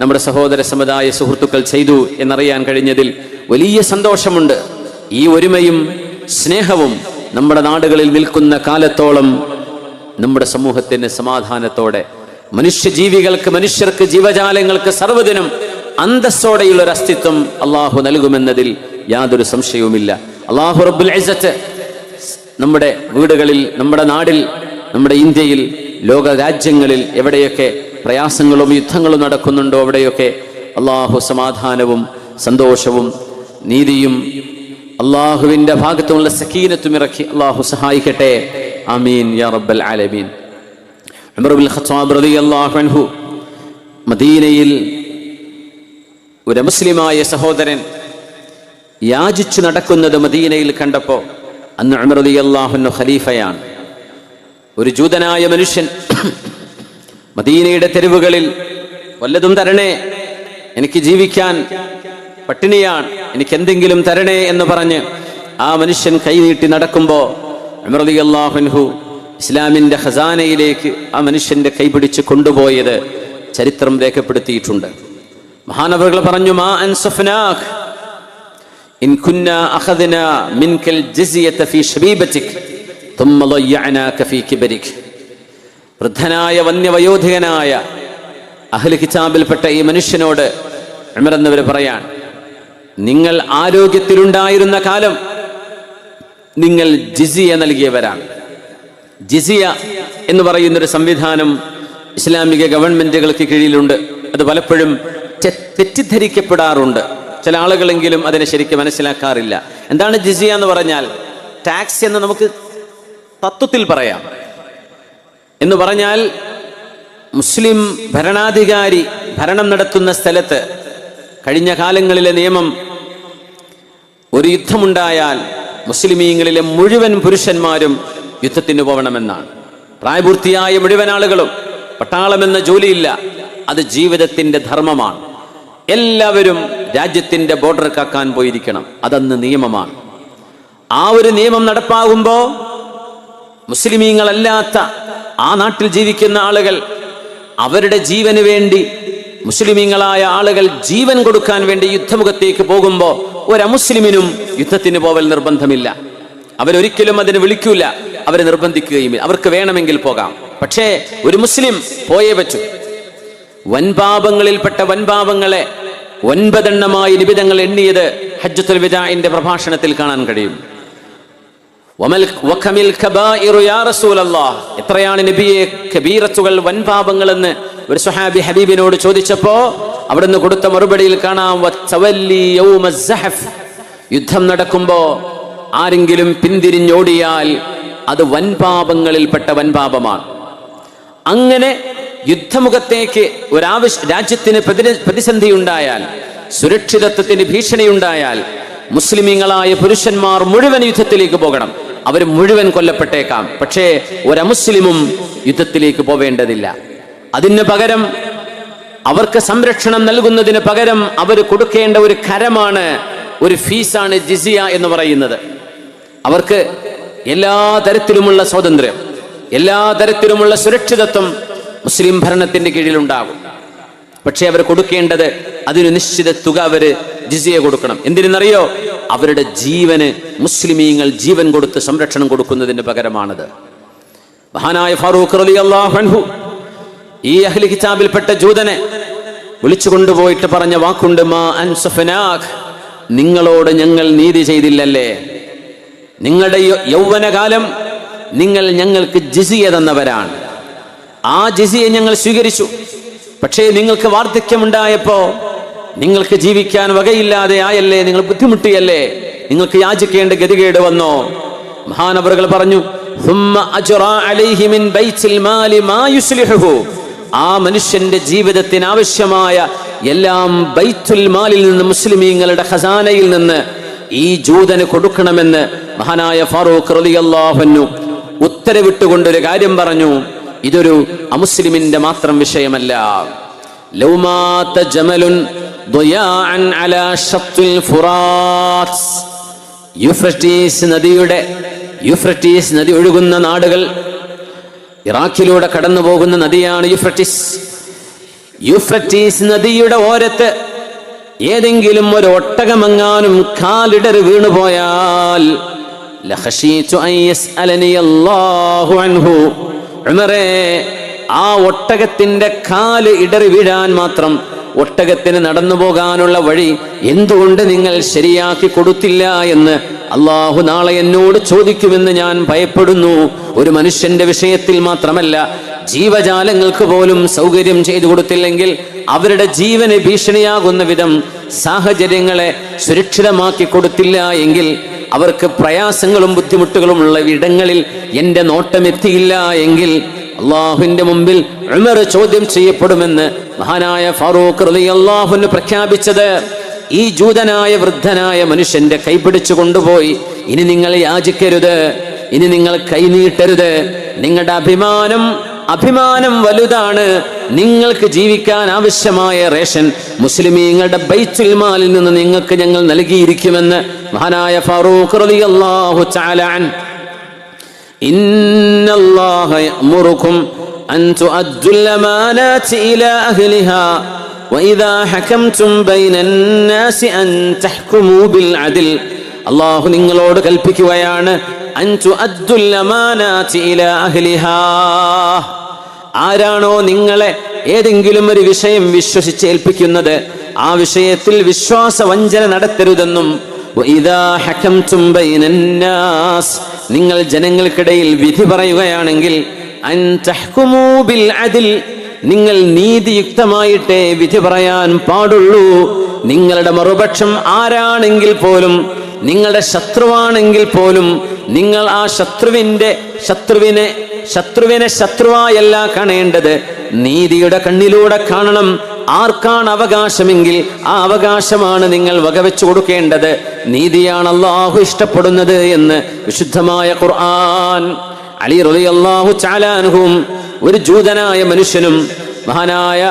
നമ്മുടെ സഹോദര സമുദായ സുഹൃത്തുക്കൾ ചെയ്തു എന്നറിയാൻ കഴിഞ്ഞതിൽ വലിയ സന്തോഷമുണ്ട്. ഈ ഒരുമയും സ്നേഹവും നമ്മുടെ നാടുകളിൽ നിൽക്കുന്ന കാലത്തോളം നമ്മുടെ സമൂഹത്തിന് സമാധാനത്തോടെ മനുഷ്യർക്ക് ജീവജാലങ്ങൾക്ക് സർവ്വതിനും അന്തസ്സോടെയുള്ള ഒരു അസ്തിത്വം അള്ളാഹു നൽകുമെന്നതിൽ യാതൊരു സംശയവുമില്ല. അള്ളാഹു റബ്ബുൽ ഇസ്സത്ത് നമ്മുടെ വീടുകളിൽ, നമ്മുടെ നാടിൽ, നമ്മുടെ ഇന്ത്യയിൽ, ലോക രാജ്യങ്ങളിൽ എവിടെയൊക്കെ പ്രയാസങ്ങളും യുദ്ധങ്ങളും നടക്കുന്നുണ്ടോ അവിടെയൊക്കെ അള്ളാഹു സമാധാനവും സന്തോഷവും നീതിയും അള്ളാഹുവിന്റെ ഭാഗത്തുള്ള സക്കീനത്തും ഇറക്കി അള്ളാഹു സഹായിക്കട്ടെ. ആമീൻ യാ റബ്ബൽ ആലമീൻ. ഉമർ ഇബ്നുൽ ഖത്താബ് റളിയല്ലാഹു അൻഹു മദീനയിൽ ഒരു മുസ്ലിമായ സഹോദരൻ യാചിച്ചു നടക്കുന്നത് മദീനയിൽ കണ്ടപ്പോൾ, അന്ന് ഉമർ റളിയല്ലാഹു അൻഹു ഖലീഫയാണ്. ഒരു ജൂതനായ മനുഷ്യൻ മദീനയുടെ തെരുവുകളിൽ വല്ലതും തരണേ, എനിക്ക് ജീവിക്കാൻ പട്ടിണിയാണ്, എനിക്ക് എന്തെങ്കിലും തരണേ എന്ന് പറഞ്ഞ് ആ മനുഷ്യൻ കൈനീട്ടി നടക്കുമ്പോൾ ഉമർ റളിയല്ലാഹു അൻഹു ഇസ്ലാമിന്റെ ഖസാനയിലേക്ക് ആ മനുഷ്യന്റെ കൈപിടിച്ച് കൊണ്ടുപോയത് ചരിത്രം രേഖപ്പെടുത്തിയിട്ടുണ്ട്. മഹാനവറുകൾ പറഞ്ഞു, മാ അൻസഫനാക് ഇൻ കുന്നാ അഖദ്നാ മിൻകൽ ജിസിയത ഫീ ശബീബതിക് തുമ്മ ളയ്യഅനാക ഫീ കിബരിക്. വൃദ്ധനായ വന്യവയോധികനായ അഹ്ലു കിതാബിൽപ്പെട്ട ഈ മനുഷ്യനോട് ഉമർ എന്നവർ പറയാൻ, നിങ്ങൾ ആരോഗ്യത്തിലുണ്ടായിരുന്ന കാലം നിങ്ങൾ ജിസിയ നൽകിയവരാണ്. ജിസിയ എന്ന് പറയുന്നൊരു സംവിധാനം ഇസ്ലാമിക ഗവൺമെന്റുകൾക്ക് കീഴിലുണ്ട്. അത് പലപ്പോഴും തെറ്റിദ്ധരിക്കപ്പെടാറുണ്ട്. ചില ആളുകളെങ്കിലും അതിനെ ശരിക്കും മനസ്സിലാക്കാറില്ല. എന്താണ് ജിസിയ എന്ന് പറഞ്ഞാൽ? ടാക്സ് എന്ന് നമുക്ക് തത്വത്തിൽ പറയാം. എന്ന് പറഞ്ഞാൽ മുസ്ലിം ഭരണാധികാരി ഭരണം നടത്തുന്ന സ്ഥലത്ത് കഴിഞ്ഞ കാലങ്ങളിലെ നിയമം, ഒരു യുദ്ധമുണ്ടായാൽ മുസ്ലിമീങ്ങളിലെ മുഴുവൻ പുരുഷന്മാരും യുദ്ധത്തിന് പോകണമെന്നാണ്. പ്രായപൂർത്തിയായ മുഴുവൻ ആളുകളും. പട്ടാളമെന്ന ജോലിയില്ല, അത് ജീവിതത്തിന്റെ ധർമ്മമാണ്. എല്ലാവരും രാജ്യത്തിന്റെ ബോർഡർ കാക്കാൻ പോയിരിക്കണം, അതന്ന് നിയമമാണ്. ആ ഒരു നിയമം നടപ്പാകുമ്പോൾ മുസ്ലിമീങ്ങളല്ലാത്ത ആ നാട്ടിൽ ജീവിക്കുന്ന ആളുകൾ അവരുടെ ജീവന് വേണ്ടി, മുസ്ലിമീങ്ങളായ ആളുകൾ ജീവൻ കൊടുക്കാൻ വേണ്ടി യുദ്ധമുഖത്തേക്ക് പോകുമ്പോൾ ഒരു അമുസ്ലിമിനും യുദ്ധത്തിന് പോവൽ നിർബന്ധമില്ല. അവരൊരിക്കലും അതിന് വിളിക്കൂല, അവരെ നിർബന്ധിക്കുകയും. അവർക്ക് വേണമെങ്കിൽ പോകാം, പക്ഷേ ഒരു മുസ്ലിം പോയേ പറ്റൂ. വൻപാപങ്ങളിൽപ്പെട്ട വൻപാപങ്ങളെ 9 എണ്ണമായി നിബിതങ്ങൾ എണ്ണിയത് ഹജ്ജത്തുൽ വിദാഇന്റെ പ്രഭാഷണത്തിൽ കാണാൻ കഴിയും. എത്രയാണ് നബിയെ കബീറത്തുകൾ, വൻപാപങ്ങളെന്ന് ഒരു സ്വഹാബി ഹബീബിനോട് ചോദിച്ചപ്പോ അവിടുന്ന് കൊടുത്ത മറുപടിയിൽ കാണാം, യുദ്ധം നടക്കുമ്പോ ആരെങ്കിലും പിന്തിരിഞ്ഞോടിയാൽ അത് വൻപാപങ്ങളിൽപ്പെട്ട വൻപാപമാണ്. അങ്ങനെ യുദ്ധമുഖത്തേക്ക് രാജ്യത്തിന് പ്രതിസന്ധി ഉണ്ടായാൽ, സുരക്ഷിതത്വത്തിന് ഭീഷണിയുണ്ടായാൽ മുസ്ലിമീങ്ങളായ പുരുഷന്മാർ മുഴുവൻ യുദ്ധത്തിലേക്ക് പോകണം. അവർ മുഴുവൻ കൊല്ലപ്പെട്ടേക്കാം, പക്ഷേ ഒരമുസ്ലിമും യുദ്ധത്തിലേക്ക് പോവേണ്ടതില്ല. അതിന് പകരം അവർക്ക് സംരക്ഷണം നൽകുന്നതിന് പകരം അവർ കൊടുക്കേണ്ട ഒരു കരമാണ്, ഒരു ഫീസാണ് ജിസിയ എന്ന് പറയുന്നത്. അവർക്ക് എല്ലാ തരത്തിലുമുള്ള സ്വാതന്ത്ര്യം, എല്ലാ തരത്തിലുമുള്ള സുരക്ഷിതത്വം മുസ്ലിം ഭരണത്തിന്റെ കീഴിലുണ്ടാകും. പക്ഷെ അവർ കൊടുക്കേണ്ടത്, അതിന് നിശ്ചിത തുക അവര് ജിസിയ കൊടുക്കണം. എന്തിനെന്നറിയോ? അവരുടെ ജീവന് മുസ്ലിമീങ്ങൾ ജീവൻ കൊടുത്ത് സംരക്ഷണം കൊടുക്കുന്നതിന് പകരമാണത്. മഹാനായ ഫാറൂഖ് റളിയല്ലാഹു അൻഹു ഈ അഹ്ലി കിതാബിൽപ്പെട്ട ജൂതനെ വിളിച്ചു കൊണ്ടുപോയിട്ട് പറഞ്ഞ വാക്കുണ്ട്, മാ അൻസഫനാക്, നിങ്ങളോട് ഞങ്ങൾ നീതി ചെയ്തില്ലല്ലേ? നിങ്ങളുടെ യൗവനകാലം നിങ്ങൾ ഞങ്ങൾക്ക് ജിസിയ തന്നവരാണ്. ആ ജിസിയ ഞങ്ങൾ സ്വീകരിച്ചു. പക്ഷേ നിങ്ങൾക്ക് വാർദ്ധക്യമുണ്ടായപ്പോ, നിങ്ങൾക്ക് ജീവിക്കാൻ വകയില്ലാതെ ആയല്ലേ, നിങ്ങൾ ബുദ്ധിമുട്ടിയല്ലേ, നിങ്ങൾക്ക് യാചിക്കേണ്ട ഗതികേട് വന്നോ? മഹാനവറുകൾ പറഞ്ഞു, ആ മനുഷ്യന്റെ ജീവിതത്തിന് ആവശ്യമായ എല്ലാം ബൈത്തുൽ മാലിൽ നിന്ന്, മുസ്ലിമീങ്ങളുടെ ഖസാനയിൽ നിന്ന് ഈ ജൂതന് കൊടുക്കണമെന്ന് മഹാനായ ഫാറൂഖ് റളിയല്ലാഹു അൻഹു ഉത്തരവിട്ടുകൊണ്ടൊരു കാര്യം പറഞ്ഞു. ഇതൊരു അമുസ്ലിമിന്റെ മാത്രം വിഷയമല്ല. ലൗമാത ജമലുൻ ദുയാഅൻ അലാ ഷത്തുൽ ഫുറാത്ത്, യൂഫ്രട്ടീസ് നദി ഒഴുകുന്ന നാടുകൾ, ഇറാഖിലൂടെ കടന്നു പോകുന്ന നദിയാണ് യൂഫ്രട്ടീസ് നദിയുടെ ഓരത്ത് ഏതെങ്കിലും ഒരു ഒട്ടകമെങ്ങാനും കാലിടറി വീണുപോയാൽ ലഖശീതു അൻ യസ്അലനി അല്ലാഹു അൻഹു, ഉമറേ, ആ ഒട്ടകത്തിന്റെ കാല് ഇടറി വീഴാൻ മാത്രം, ഒട്ടകത്തിന് നടന്നു പോകാനുള്ള വഴി എന്തുകൊണ്ട് നിങ്ങൾ ശരിയാക്കി കൊടുത്തില്ല എന്ന് അള്ളാഹു നാളെ എന്നോട് ചോദിക്കുമെന്ന് ഞാൻ ഭയപ്പെടുന്നു. ഒരു മനുഷ്യന്റെ വിഷയത്തിൽ മാത്രമല്ല, ജീവജാലങ്ങൾക്ക് പോലും സൗകര്യം ചെയ്തു കൊടുത്തില്ലെങ്കിൽ, അവരുടെ ജീവന് ഭീഷണിയാകുന്ന വിധം സാഹചര്യങ്ങളെ സുരക്ഷിതമാക്കി കൊടുത്തില്ല എങ്കിൽ, അവർക്ക് പ്രയാസങ്ങളും ബുദ്ധിമുട്ടുകളും ഉള്ള ഇടങ്ങളിൽ എന്റെ നോട്ടമെത്തിയില്ല എങ്കിൽ അള്ളാഹുവിന്റെ മുമ്പിൽ ഉമർ ചോദ്യം ചെയ്യപ്പെടുമെന്ന് മഹാനായ ഫാറൂഖ് റളിയല്ലാഹു അൻഹു പ്രഖ്യാപിച്ചത്. ഈ ജൂതനായ വൃദ്ധനായ മനുഷ്യന്റെ കൈപിടിച്ചു കൊണ്ടുപോയി, ഇനി നിങ്ങൾ യാചിക്കരുത്, ഇനി നിങ്ങൾ കൈനീട്ടരുത്, നിങ്ങളുടെ അഭിമാനം വലുതാണ്, നിങ്ങൾക്ക് ജീവിക്കാൻ ആവശ്യമായ റേഷൻ മുസ്ലിമീങ്ങളുടെ ബൈത്തുൽ മാലിൽ നിന്ന് നിങ്ങൾക്ക് ഞങ്ങൾ നൽകിയിരിക്കുമെന്ന് മഹാനായ ഫാറൂഖ് റളിയല്ലാഹു തആല അൻഹു. ഇന്നല്ലാഹ യഅ്മുറുകും അൻ തുഅദ്ദുൽ അമാനാതി ഇലാ അഹ്ലിഹാ വഇദാ ഹകംതും ബൈനന്നാസി അൻ തഹ്കുമൂ ബിൽ അദ്ൽ. അല്ലാഹു നിങ്ങളോട് കൽപ്പിക്കുകയാണ്, അൻ തുഅദ്ദുൽ അമാനാതി ഇലാ അഹ്ലിഹാ. ആരാണോ നിങ്ങളെ ഏതെങ്കിലും ഒരു വിഷയം വിശ്വസിച്ചേൽപ്പിക്കുന്നത്, ആ വിഷയത്തിൽ വിശ്വാസവഞ്ചന നടത്തരുതെന്നും, വഇദാ ഹകംതും ബൈനന്നാസ്, നിങ്ങൾ ജനങ്ങൾക്കിടയിൽ വിധി പറയുകയാണെങ്കിൽ, അൻ തഹ്കുമൂ ബിൽ അദ്ൽ, നിങ്ങൾ നീതിയുക്തമായിട്ടേ വിധി പറയാൻ പാടുള്ളൂ. നിങ്ങളുടെ മറുപക്ഷം ആരാണെങ്കിൽ പോലും, നിങ്ങളുടെ ശത്രുവാണെങ്കിൽ പോലും, നിങ്ങൾ ആ ശത്രുവിനെ ശത്രുവായല്ല കാണേണ്ടത്, നീതിയുടെ കണ്ണിലൂടെ കാണണം. ആർക്കാണ് അവകാശമെങ്കിൽ ആ അവകാശമാണ് നിങ്ങൾ വകവെച്ചു കൊടുക്കേണ്ടത്. നീതിയാണ് അല്ലാഹു ഇഷ്ടപ്പെടുന്നത് എന്ന് വിശുദ്ധമായ ഖുർആൻ. അലി റളിയല്ലാഹു തആല അൻഹും ഒരു ജൂതനായ മനുഷ്യനും മഹാനായ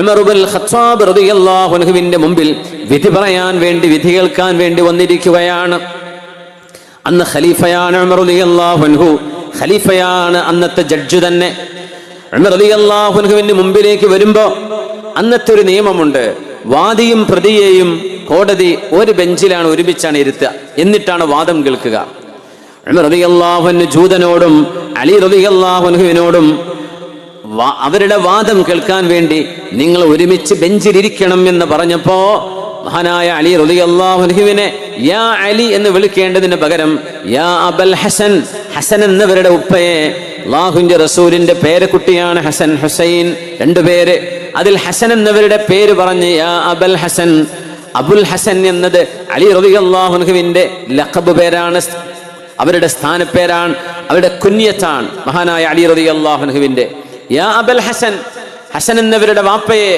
ഉമർ ഇബ്നുൽ ഖത്താബ് റളിയല്ലാഹു അൻഹുവിന്റെ മുമ്പിൽ വിധി പറയാൻ വേണ്ടി, വിധി കേൾക്കാൻ വേണ്ടി വന്നിരിക്കുകയാണ്. അന്ന് ഖലീഫയാണ് ഉമർ റളിയല്ലാഹു അൻഹു, ഖലീഫയാണ് അന്നത്തെ ജഡ്ജ് തന്നെ. ഉമർ റളിയല്ലാഹു അൻഹുവിന്റെ മുമ്പിലേക്ക് വരുമ്പോ അന്നത്തെ ഒരു നിയമമുണ്ട്, വാദിയും പ്രതിയെയും കോടതി ഒരു ബെഞ്ചിലാണ് ഒരുമിച്ചാണ് ഇരുത്തുക, എന്നിട്ടാണ് വാദം കേൾക്കുക. ഉമർ റളിയല്ലാഹു അൻഹു ജൂതനോടും അലി റളിയല്ലാഹു അൻഹുവിനോടും അവരുടെ വാദം കേൾക്കാൻ വേണ്ടി നിങ്ങൾ ഒരുമിച്ച് ബെഞ്ചിലിരിക്കണം എന്ന് പറഞ്ഞപ്പോ മഹാനായ അലി റളിയല്ലാഹു അൻഹുവിനെ യാ അലി എന്ന് വിളിക്കേണ്ടതിന് പകരം യാ അബൽ ഹസൻ, ഹസൻ എന്നവരുടെ ഉപ്പയെ, അല്ലാഹുവിന്റെ റസൂലിന്റെ പേരക്കുട്ടിയാണ് ഹസൻ, ഹുസൈൻ, രണ്ടുപേര്. അതിൽ ഹസൻ എന്നവരുടെ പേര് പറഞ്ഞ് യാ അബൽ ഹസൻ. അബുൽ ഹസൻ എന്നത് അലി റളിയല്ലാഹു അൻഹുവിന്റെ ലഖബ് പേരാണ്, അവരുടെ സ്ഥാനപ്പേരാണ്, അവരുടെ കുഞ്ഞത്താണ് മഹാനായ അലി റളിയല്ലാഹു അൻഹുവിന്റെ. യാ അബൽ ഹസൻ, ഹസൻ എന്നവരുടെ വാപ്പയെ,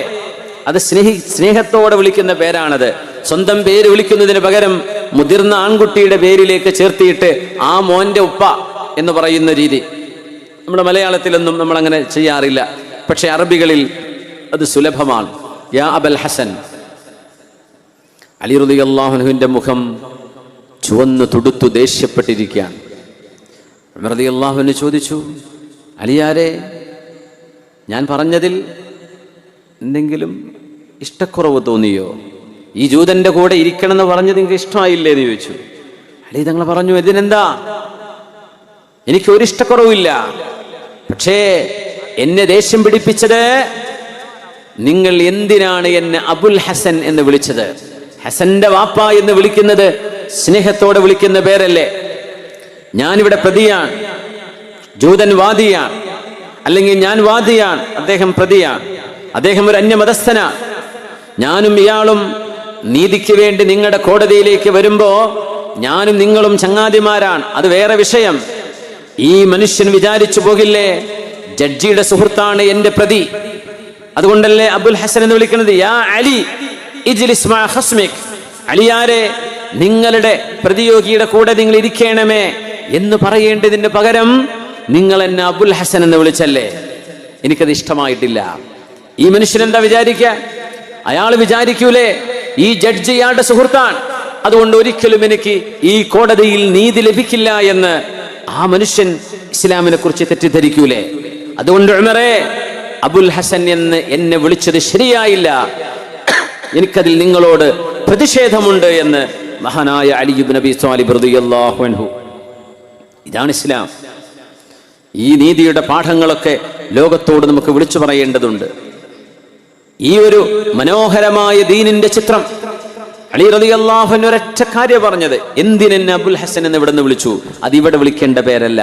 അത് സ്നേഹത്തോടെ വിളിക്കുന്ന പേരാണത്. സ്വന്തം പേര് വിളിക്കുന്നതിന് പകരം മുതിർന്ന ആൺകുട്ടിയുടെ പേരിലേക്ക് ചേർത്തിയിട്ട് ആ മോന്റെ ഉപ്പ എന്ന് പറയുന്ന രീതി നമ്മുടെ മലയാളത്തിലൊന്നും നമ്മൾ അങ്ങനെ ചെയ്യാറില്ല, പക്ഷെ അറബികളിൽ അത് സുലഭമാണ്. യാ അബൽ ഹസൻ. അലി റളിയല്ലാഹു അൻഹുവിന്റെ മുഖം ചുവന്നു തുടുത്തു ദേഷ്യപ്പെട്ടിരിക്കുകയാണ്. ഉമർ റളിയല്ലാഹു അൻഹു ചോദിച്ചു, അലിയാരെ, ഞാൻ പറഞ്ഞതിൽ എന്തെങ്കിലും ഇഷ്ടക്കുറവ് തോന്നിയോ? ഈ ജൂതന്റെ കൂടെ ഇരിക്കണം എന്ന് പറഞ്ഞത് നിങ്ങൾക്ക് ഇഷ്ടമായില്ലേ എന്ന് ചോദിച്ചു. അലി തങ്ങൾ പറഞ്ഞു, ഇതിനെന്താ, എനിക്ക് ഒരു ഇഷ്ടക്കുറവില്ല. പക്ഷേ എന്നെ ദേഷ്യം പിടിപ്പിച്ചത് നിങ്ങൾ എന്തിനാണ് എന്നെ അബുൽ ഹസൻ എന്ന് വിളിച്ചത്? ഹസന്റെ വാപ്പ എന്ന് വിളിക്കുന്നത് സ്നേഹത്തോടെ വിളിക്കുന്ന പേരല്ലേ? ഞാനിവിടെ പ്രതിയാണ്, ജൂതൻ വാദിയാണ്, അല്ലെങ്കിൽ ഞാൻ വാദിയാണ്, അദ്ദേഹം പ്രതിയാണ്. അദ്ദേഹം ഒരു അന്യമതസ്ഥന. ഞാനും ഇയാളും നീതിക്ക് വേണ്ടി നിങ്ങളുടെ കോടതിയിലേക്ക് വരുമ്പോ ഞാനും നിങ്ങളും ചങ്ങാതിമാരാണ്, അത് വേറെ വിഷയം. ഈ മനുഷ്യൻ വിചാരിച്ചു പോകില്ലേ, ജഡ്ജിയുടെ സുഹൃത്താണ് എന്റെ പ്രതി, അതുകൊണ്ടല്ലേ അബുൽ ഹസൻ എന്ന് വിളിക്കുന്നത്. യാ അലി ഇജ്ലിസ് മഅ ഖസ്മിക്, അലിയാരെ നിങ്ങളുടെ പ്രതിയോഗിയുടെ കൂടെ നിങ്ങൾ ഇരിക്കണമേ എന്ന് പറയേണ്ടതിന് പകരം നിങ്ങൾ എന്നെ അബുൽ ഹസൻ എന്ന് വിളിച്ചല്ലേ, എനിക്കത് ഇഷ്ടമായിട്ടില്ല. ഈ മനുഷ്യൻ എന്താ വിചാരിക്കുക? അയാൾ വിചാരിക്കൂലേ ഈ ജഡ്ജി ഇയാളുടെ സുഹൃത്താണ്, അതുകൊണ്ട് ഒരിക്കലും എനിക്ക് ഈ കോടതിയിൽ നീതി ലഭിക്കില്ല എന്ന് ആ മനുഷ്യൻ ഇസ്ലാമിനെ കുറിച്ച് തെറ്റിദ്ധരിക്കൂലേ? അതുകൊണ്ട് ഉമറേ, അബുൽ ഹസൻ എന്ന് എന്നെ വിളിച്ചത് ശരിയായില്ല, എനിക്കതിൽ നിങ്ങളോട് പ്രതിഷേധമുണ്ട് എന്ന് മഹാനായ അലി ഇബ്നു അബീ ത്വാലിബ് റളിയല്ലാഹു അൻഹു. ഇതാണ് ഇസ്ലാം. ഈ നീതിയുടെ പാഠങ്ങളൊക്കെ ലോകത്തോട് നമുക്ക് വിളിച്ചു പറയേണ്ടതുണ്ട്. ഈ ഒരു മനോഹരമായ ദീനിന്റെ ചിത്രം അലി റളിയല്ലാഹു അൻഹു ഒരൊറ്റ കാര്യം പറഞ്ഞത്, എന്തിനെന്നെ അബുൽ ഹസൻ എന്ന് ഇവിടെ നിന്ന് വിളിച്ചു? അതിവിടെ വിളിക്കേണ്ട പേരല്ല,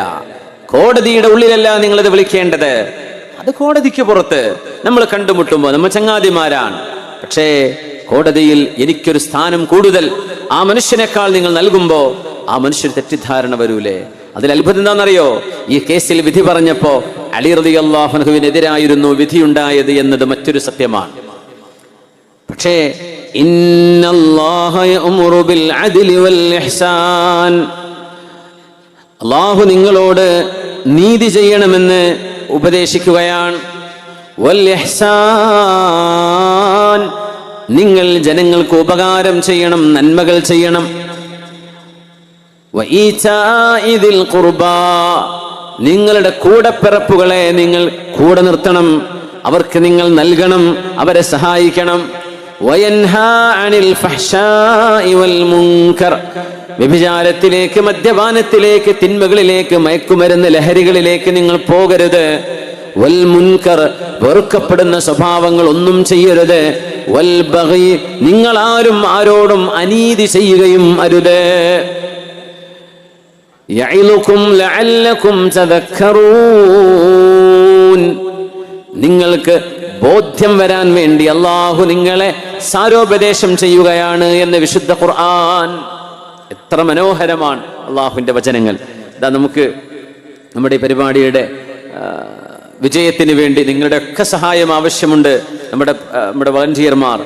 കോടതിയുടെ ഉള്ളിലല്ല നിങ്ങളത് വിളിക്കേണ്ടത്, അത് കോടതിക്ക് പുറത്ത് നമ്മൾ കണ്ടുമുട്ടുമ്പോൾ നമ്മൾ ചങ്ങാതിമാരാണ്. പക്ഷേ കോടതിയിൽ എനിക്കൊരു സ്ഥാനം കൂടുതൽ ആ മനുഷ്യനേക്കാൾ നിങ്ങൾ നൽകുമ്പോൾ ആ മനുഷ്യർ തെറ്റിദ്ധാരണ വരൂലേ? അതിൽ അത്ഭുതം എന്താണെന്നറിയോ? ഈ കേസിൽ വിധി പറഞ്ഞപ്പോ അലി റളിയല്ലാഹു അൻഹുവിനെതിരായിരുന്നു വിധിയുണ്ടായത് എന്നത് മറ്റൊരു സത്യമാണ്. പക്ഷേ ഇന്നല്ലാഹ യഅ്മുറു ബിൽ അദ്ലി വൽ ഇഹ്സാൻ, അല്ലാഹു നിങ്ങളോട് നീതി ചെയ്യണമെന്ന് ഉപദേശിക്കുകയാണ്. വൽ ഇഹ്സാൻ, നിങ്ങൾ ജനങ്ങൾക്ക് ഉപകാരം ചെയ്യണം, നന്മകൾ ചെയ്യണം. വഈതാഇ ദിൽ ഖുർബാ, നിങ്ങളുടെ കൂടപ്പിറപ്പുകളെ നിങ്ങൾ കൂടെ നിർത്തണം, അവർക്ക് നിങ്ങൾ നൽകണം, അവരെ സഹായിക്കണം. വയൻഹാ അനിൽ ഫഹ്ശാഇ വൽ മുൻകർ, വ്യഭിചാരത്തിലേക്ക്, മദ്യപാനത്തിലേക്ക്, തിന്മകളിലേക്ക്, മയക്കുമരുന്ന് ലഹരികളിലേക്ക് നിങ്ങൾ പോകരുത്. വൽ മുൻകർ, വെറുക്കപ്പെടുന്ന സ്വഭാവങ്ങൾ ഒന്നും ചെയ്യരുത്. വൽ ബഗി, നിങ്ങൾ ആരോടും അനീതി ചെയ്യുകയും അരുത്. യഇലുകും ലഅല്ലകും തദക്കറൂൻ, നിങ്ങൾക്ക് ബോധ്യം വരാൻ വേണ്ടി അല്ലാഹു നിങ്ങളെ സാരോപദേശം ചെയ്യുകയാണ് എന്ന് വിശുദ്ധ ഖുർആൻ. എത്ര മനോഹരമാണ് അല്ലാഹുവിന്റെ വചനങ്ങൾ. ഇതാ നമുക്ക് നമ്മുടെ ഈ പരിപാടിയുടെ വിജയത്തിന് വേണ്ടി നിങ്ങളുടെ ഒക്കെ സഹായം ആവശ്യമുണ്ട്. നമ്മുടെ വളണ്ടിയർമാർ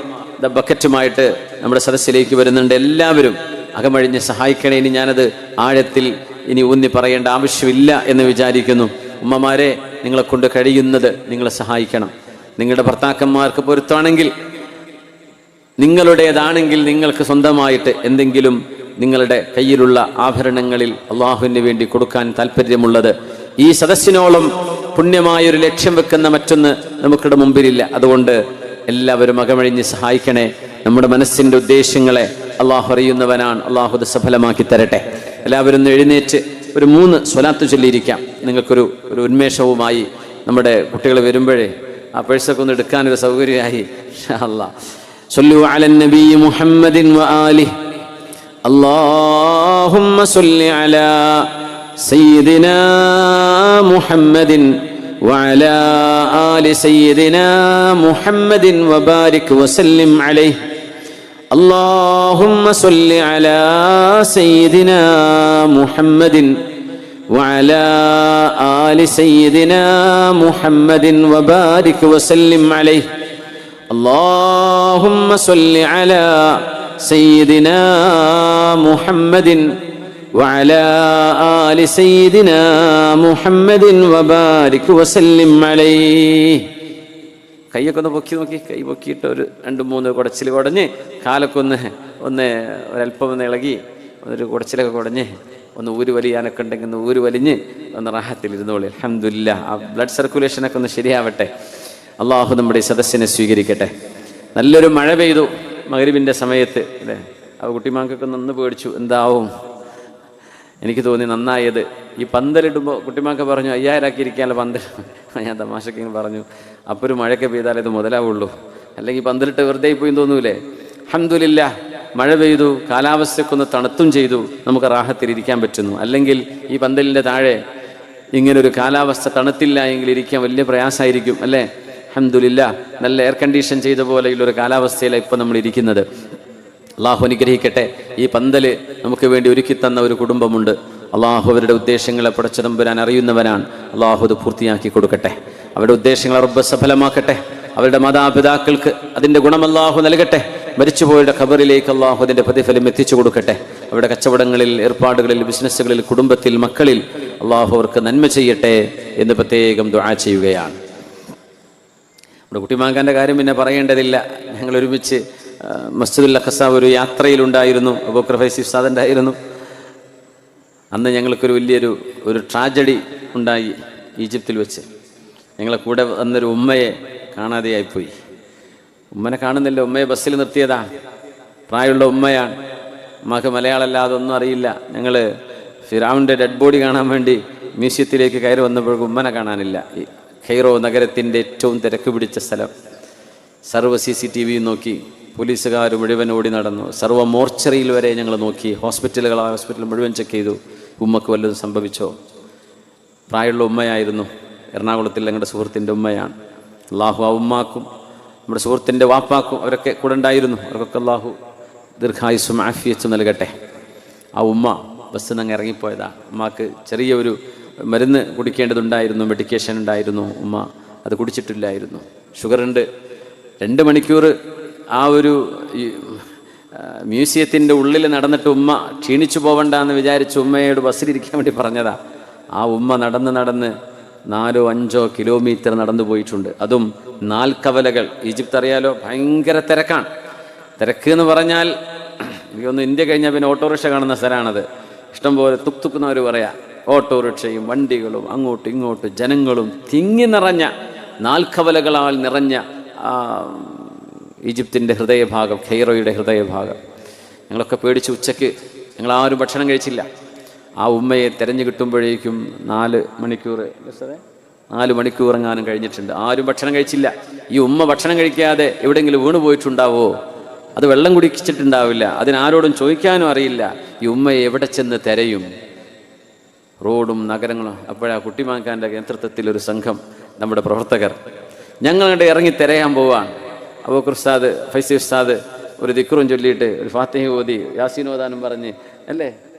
ബക്കറ്റുമായിട്ട് നമ്മുടെ സദസ്സിലേക്ക് വരുന്നുണ്ട്. എല്ലാവരും അകമഴിഞ്ഞ് സഹായിക്കണേ. ഇനി ഞാനത് ആഴത്തിൽ ഇനി ഊന്നി പറയേണ്ട ആവശ്യമില്ല എന്ന് വിചാരിക്കുന്നു. ഉമ്മമാരെ, നിങ്ങളെ കൊണ്ട് കഴിയുന്നത് നിങ്ങളെ സഹായിക്കണം. നിങ്ങളുടെ ഭർത്താക്കന്മാർക്ക് പൊരുത്താണെങ്കിൽ, നിങ്ങളുടേതാണെങ്കിൽ നിങ്ങൾക്ക് സ്വന്തമായിട്ട് എന്തെങ്കിലും നിങ്ങളുടെ കയ്യിലുള്ള ആഭരണങ്ങളിൽ അള്ളാഹുവിന് വേണ്ടി കൊടുക്കാൻ താല്പര്യമുള്ളത്, ഈ സദസ്സിനോളം പുണ്യമായൊരു ലക്ഷ്യം വെക്കുന്ന മറ്റൊന്ന് നമുക്കിവിടെ മുമ്പിലില്ല. അതുകൊണ്ട് എല്ലാവരും അകമഴിഞ്ഞ് സഹായിക്കണേ. നമ്മുടെ മനസ്സിൻ്റെ ഉദ്ദേശങ്ങളെ അള്ളാഹു അറിയുന്നവനാണ്. അള്ളാഹു അത് സഫലമാക്കി തരട്ടെ. എല്ലാവരും ഒന്ന് എഴുന്നേറ്റ് ഒരു 3 സ്വലാത്ത് ചൊല്ലിയിരിക്കാം. നിങ്ങൾക്കൊരു ഉന്മേഷവുമായി നമ്മുടെ കുട്ടികൾ വരുമ്പോഴേ ആ പേഴ്സൊക്കെ ഒന്ന് എടുക്കാനൊരു സൗകര്യമായി. ഇൻഷാ അല്ലാഹ്. സ്വല്ലു അലൻ നബി മുഹമ്മദിൻ വ ആലിഹി. അല്ലാഹുമ്മ സ്വല്ലി അലാ സയ്യിദിനാ മുഹമ്മദിൻ വ അലാ ആലി സയ്യിദിനാ മുഹമ്മദിൻ വ ബാരിക് വസല്ലിം അലൈഹി. اللهم صل على سيدنا محمد وعلى آل سيدنا محمد وبارك وسلم عليه. اللهم صل على سيدنا محمد وعلى آل سيدنا محمد وبارك وسلم عليه. കൈയൊക്കെ ഒന്ന് പൊക്കി നോക്കി. കൈ പൊക്കിയിട്ട് ഒരു 2-3 കുടച്ചിൽ കുടഞ്ഞ്, കാലൊക്കെ ഒരല്പം ഒന്ന് ഇളകി, ഒരു കുടച്ചിലൊക്കെ കുടഞ്ഞ്, ഒന്ന് ഊര് വലിയാനൊക്കെ ഉണ്ടെങ്കിൽ ഒന്ന് ഊര് വലിഞ്ഞ് ഒന്ന് റാഹത്തിലിരുന്നോളി. അൽഹംദുലില്ലാ. ആ ബ്ലഡ് സർക്കുലേഷനൊക്കെ ഒന്ന് ശരിയാവട്ടെ. അള്ളാഹു നമ്മുടെ ഈ സദസ്സിനെ സ്വീകരിക്കട്ടെ. നല്ലൊരു മഴ പെയ്തു മഗ്രിബിൻ്റെ സമയത്ത് അല്ലേ? ആ കുട്ടിമാക്കൊക്കെ ഒന്ന് പേടിച്ചു, എന്താവും. എനിക്ക് തോന്നി നന്നായത് ഈ പന്തലിടുമ്പോൾ കുട്ടിമാക്ക് പറഞ്ഞു 5000 ആക്കിയിരിക്കാനുള്ള പന്തൽ. ഞാൻ തമാശക്ക് പറഞ്ഞു, അപ്പോൾ ഒരു മഴയൊക്കെ പെയ്താലേ ഇത് മുതലാവുള്ളൂ, അല്ലെങ്കിൽ പന്തലിട്ട് വെറുതെ പോയി തോന്നൂലേ. അൽഹംദുലില്ലാ, മഴ പെയ്തു, കാലാവസ്ഥയൊക്കെ തണുത്തും ചെയ്തു, നമുക്ക് റാഹത്തിലിരിക്കാൻ പറ്റുന്നു. അല്ലെങ്കിൽ ഈ പന്തലിൻ്റെ താഴെ ഇങ്ങനൊരു കാലാവസ്ഥ തണുത്തില്ല എങ്കിൽ ഇരിക്കാൻ വലിയ പ്രയാസമായിരിക്കും അല്ലേ. അൽഹംദുലില്ലാഹ് നല്ല എയർ കണ്ടീഷൻ ചെയ്ത പോലെയുള്ള ഒരു കാലാവസ്ഥയിലാണ് ഇപ്പം നമ്മൾ ഇരിക്കുന്നത്. അള്ളാഹു അനുഗ്രഹിക്കട്ടെ. ഈ പന്തല് നമുക്ക് വേണ്ടി ഒരുക്കി തന്ന ഒരു കുടുംബമുണ്ട്. അള്ളാഹു അവരുടെ ഉദ്ദേശങ്ങളെ പടച്ചതമ്പുരാൻ അറിയുന്നവനാണ്. അള്ളാഹു അത് പൂർത്തിയാക്കി കൊടുക്കട്ടെ. അവരുടെ ഉദ്ദേശങ്ങളെ റബ്ബ് സഫലമാക്കട്ടെ. അവരുടെ മാതാപിതാക്കൾക്ക് അതിൻ്റെ ഗുണം അള്ളാഹു നൽകട്ടെ. മരിച്ചുപോയുടെ ഖബറിലേക്ക് അള്ളാഹു അതിൻ്റെ പ്രതിഫലം എത്തിച്ചു കൊടുക്കട്ടെ. അവരുടെ കച്ചവടങ്ങളിൽ, ഏർപ്പാടുകളിൽ, ബിസിനസ്സുകളിൽ, കുടുംബത്തിൽ, മക്കളിൽ അള്ളാഹു അവർക്ക് നന്മ ചെയ്യട്ടെ എന്ന് പ്രത്യേകം ദുആ ചെയ്യുകയാണ്. നമ്മുടെ കുട്ടിമാങ്കാൻ്റെ കാര്യം പിന്നെ പറയേണ്ടതില്ല. ഞങ്ങൾ ഒരുമിച്ച് മസ്ജിദുൽ അഖ്സ ഒരു യാത്രയിലുണ്ടായിരുന്നു. അബൂബക്കർ ഫൈസി ഉസ്താദ് ഉണ്ടായിരുന്നു. അന്ന് ഞങ്ങൾക്കൊരു വലിയൊരു ട്രാജഡി ഉണ്ടായി ഈജിപ്തിൽ വെച്ച്. ഞങ്ങളെ കൂടെ വന്നൊരു ഉമ്മയെ കാണാതെയായിപ്പോയി. ഉമ്മനെ കാണുന്നില്ല. ഉമ്മയെ ബസ്സിൽ നിർത്തിയതാ. പ്രായമുള്ള ഉമ്മയാണ്. ഉമ്മക്ക് മലയാളമല്ലാതെ ഒന്നും അറിയില്ല. ഞങ്ങൾ ഫിറഔന്റെ ഡെഡ് ബോഡി കാണാൻ വേണ്ടി മ്യൂസിയത്തിലേക്ക് കയറി വന്നപ്പോഴേക്കും ഉമ്മനെ കാണാനില്ല. കൈറോ നഗരത്തിൻ്റെ ഏറ്റവും തിരക്ക് പിടിച്ച സ്ഥലം. സർവ്വ CCTV നോക്കി, പോലീസുകാർ മുഴുവൻ ഓടി നടന്നു. സർവ്വ മോർച്ചറിയിൽ വരെ ഞങ്ങൾ നോക്കി. ഹോസ്പിറ്റൽ മുഴുവൻ ചെക്ക് ചെയ്തു. ഉമ്മക്ക് വല്ലതും സംഭവിച്ചോ? പ്രായമുള്ള ഉമ്മയായിരുന്നു. എറണാകുളത്തിൽ ഞങ്ങളുടെ സുഹൃത്തിൻ്റെ ഉമ്മയാണ്. അള്ളാഹു ആ ഉമ്മാക്കും നമ്മുടെ സുഹൃത്തിൻ്റെ വാപ്പാക്കും അവരൊക്കെ കൂടെ ഉണ്ടായിരുന്നു. അവർക്കൊക്കെ അള്ളാഹു ദീർഘായുസ്സും ആഫിയത്തും നൽകട്ടെ. ആ ഉമ്മ ബസ്സിൽ നിന്ന് ഇറങ്ങിപ്പോയതാണ്. ഉമ്മാക്ക് ചെറിയൊരു മരുന്ന് കുടിക്കേണ്ടതുണ്ടായിരുന്നു, മെഡിക്കേഷൻ ഉണ്ടായിരുന്നു. ഉമ്മ അത് കുടിച്ചിട്ടില്ലായിരുന്നു. ഷുഗറുണ്ട്. 2 മണിക്കൂർ ആ ഒരു മ്യൂസിയത്തിൻ്റെ ഉള്ളിൽ നടന്നിട്ട് ഉമ്മ ക്ഷീണിച്ചു പോവണ്ട എന്ന് വിചാരിച്ച് ഉമ്മയോട് ബസ്സിലിരിക്കാൻ വേണ്ടി പറഞ്ഞതാ. ആ ഉമ്മ നടന്ന് 4-5 കിലോമീറ്റർ നടന്നു പോയിട്ടുണ്ട്. അതും 4 കവലകൾ. ഈജിപ്ത് അറിയാലോ, ഭയങ്കര തിരക്കാണ്. തിരക്ക് എന്ന് പറഞ്ഞാൽ എനിക്കൊന്ന് ഇന്ത്യ കഴിഞ്ഞാൽ പിന്നെ ഓട്ടോറിക്ഷ കാണുന്ന സ്ഥലമാണത്. ഇഷ്ടംപോലെ തുക്തുക്കുന്നവർ പറയാം. ഓട്ടോറിക്ഷയും വണ്ടികളും അങ്ങോട്ടും ഇങ്ങോട്ടും ജനങ്ങളും തിങ്ങി നിറഞ്ഞ 4 കവലകളാൽ നിറഞ്ഞ ഈജിപ്തിൻ്റെ ഹൃദയഭാഗം, ഖൈറോയുടെ ഹൃദയഭാഗം. ഞങ്ങളൊക്കെ പേടിച്ച് ഉച്ചയ്ക്ക് ഞങ്ങളാരും ഭക്ഷണം കഴിച്ചില്ല. ആ ഉമ്മയെ തിരഞ്ഞു കിട്ടുമ്പോഴേക്കും 4 മണിക്കൂർ എങ്ങാനും കഴിഞ്ഞിട്ടുണ്ട്. ആരും ഭക്ഷണം കഴിച്ചില്ല. ഈ ഉമ്മ ഭക്ഷണം കഴിക്കാതെ എവിടെയെങ്കിലും വീണു പോയിട്ടുണ്ടാവോ? അത് വെള്ളം കുടിച്ചിട്ടുണ്ടാവില്ല. അതിനാരോടും ചോദിക്കാനും അറിയില്ല. ഈ ഉമ്മയെ എവിടെ ചെന്ന് തിരയും? റോഡും നഗരങ്ങളും. അപ്പോഴാ കുട്ടിമാങ്കാൻ്റെ നേതൃത്വത്തിൽ ഒരു സംഘം നമ്മുടെ പ്രവർത്തകർ ഞങ്ങളുടെ ഇറങ്ങി തിരയാൻ പോവാണ്. അബൂബക്കർ ഉസ്താദ്, ഫൈസി ഉസ്താദ് ഒരു ദിക്റും ചൊല്ലിയിട്ട് ഒരു ഫാത്തിഹ ഓതി യാസീൻ ഓതാനും പറഞ്ഞ് അല്ലേ,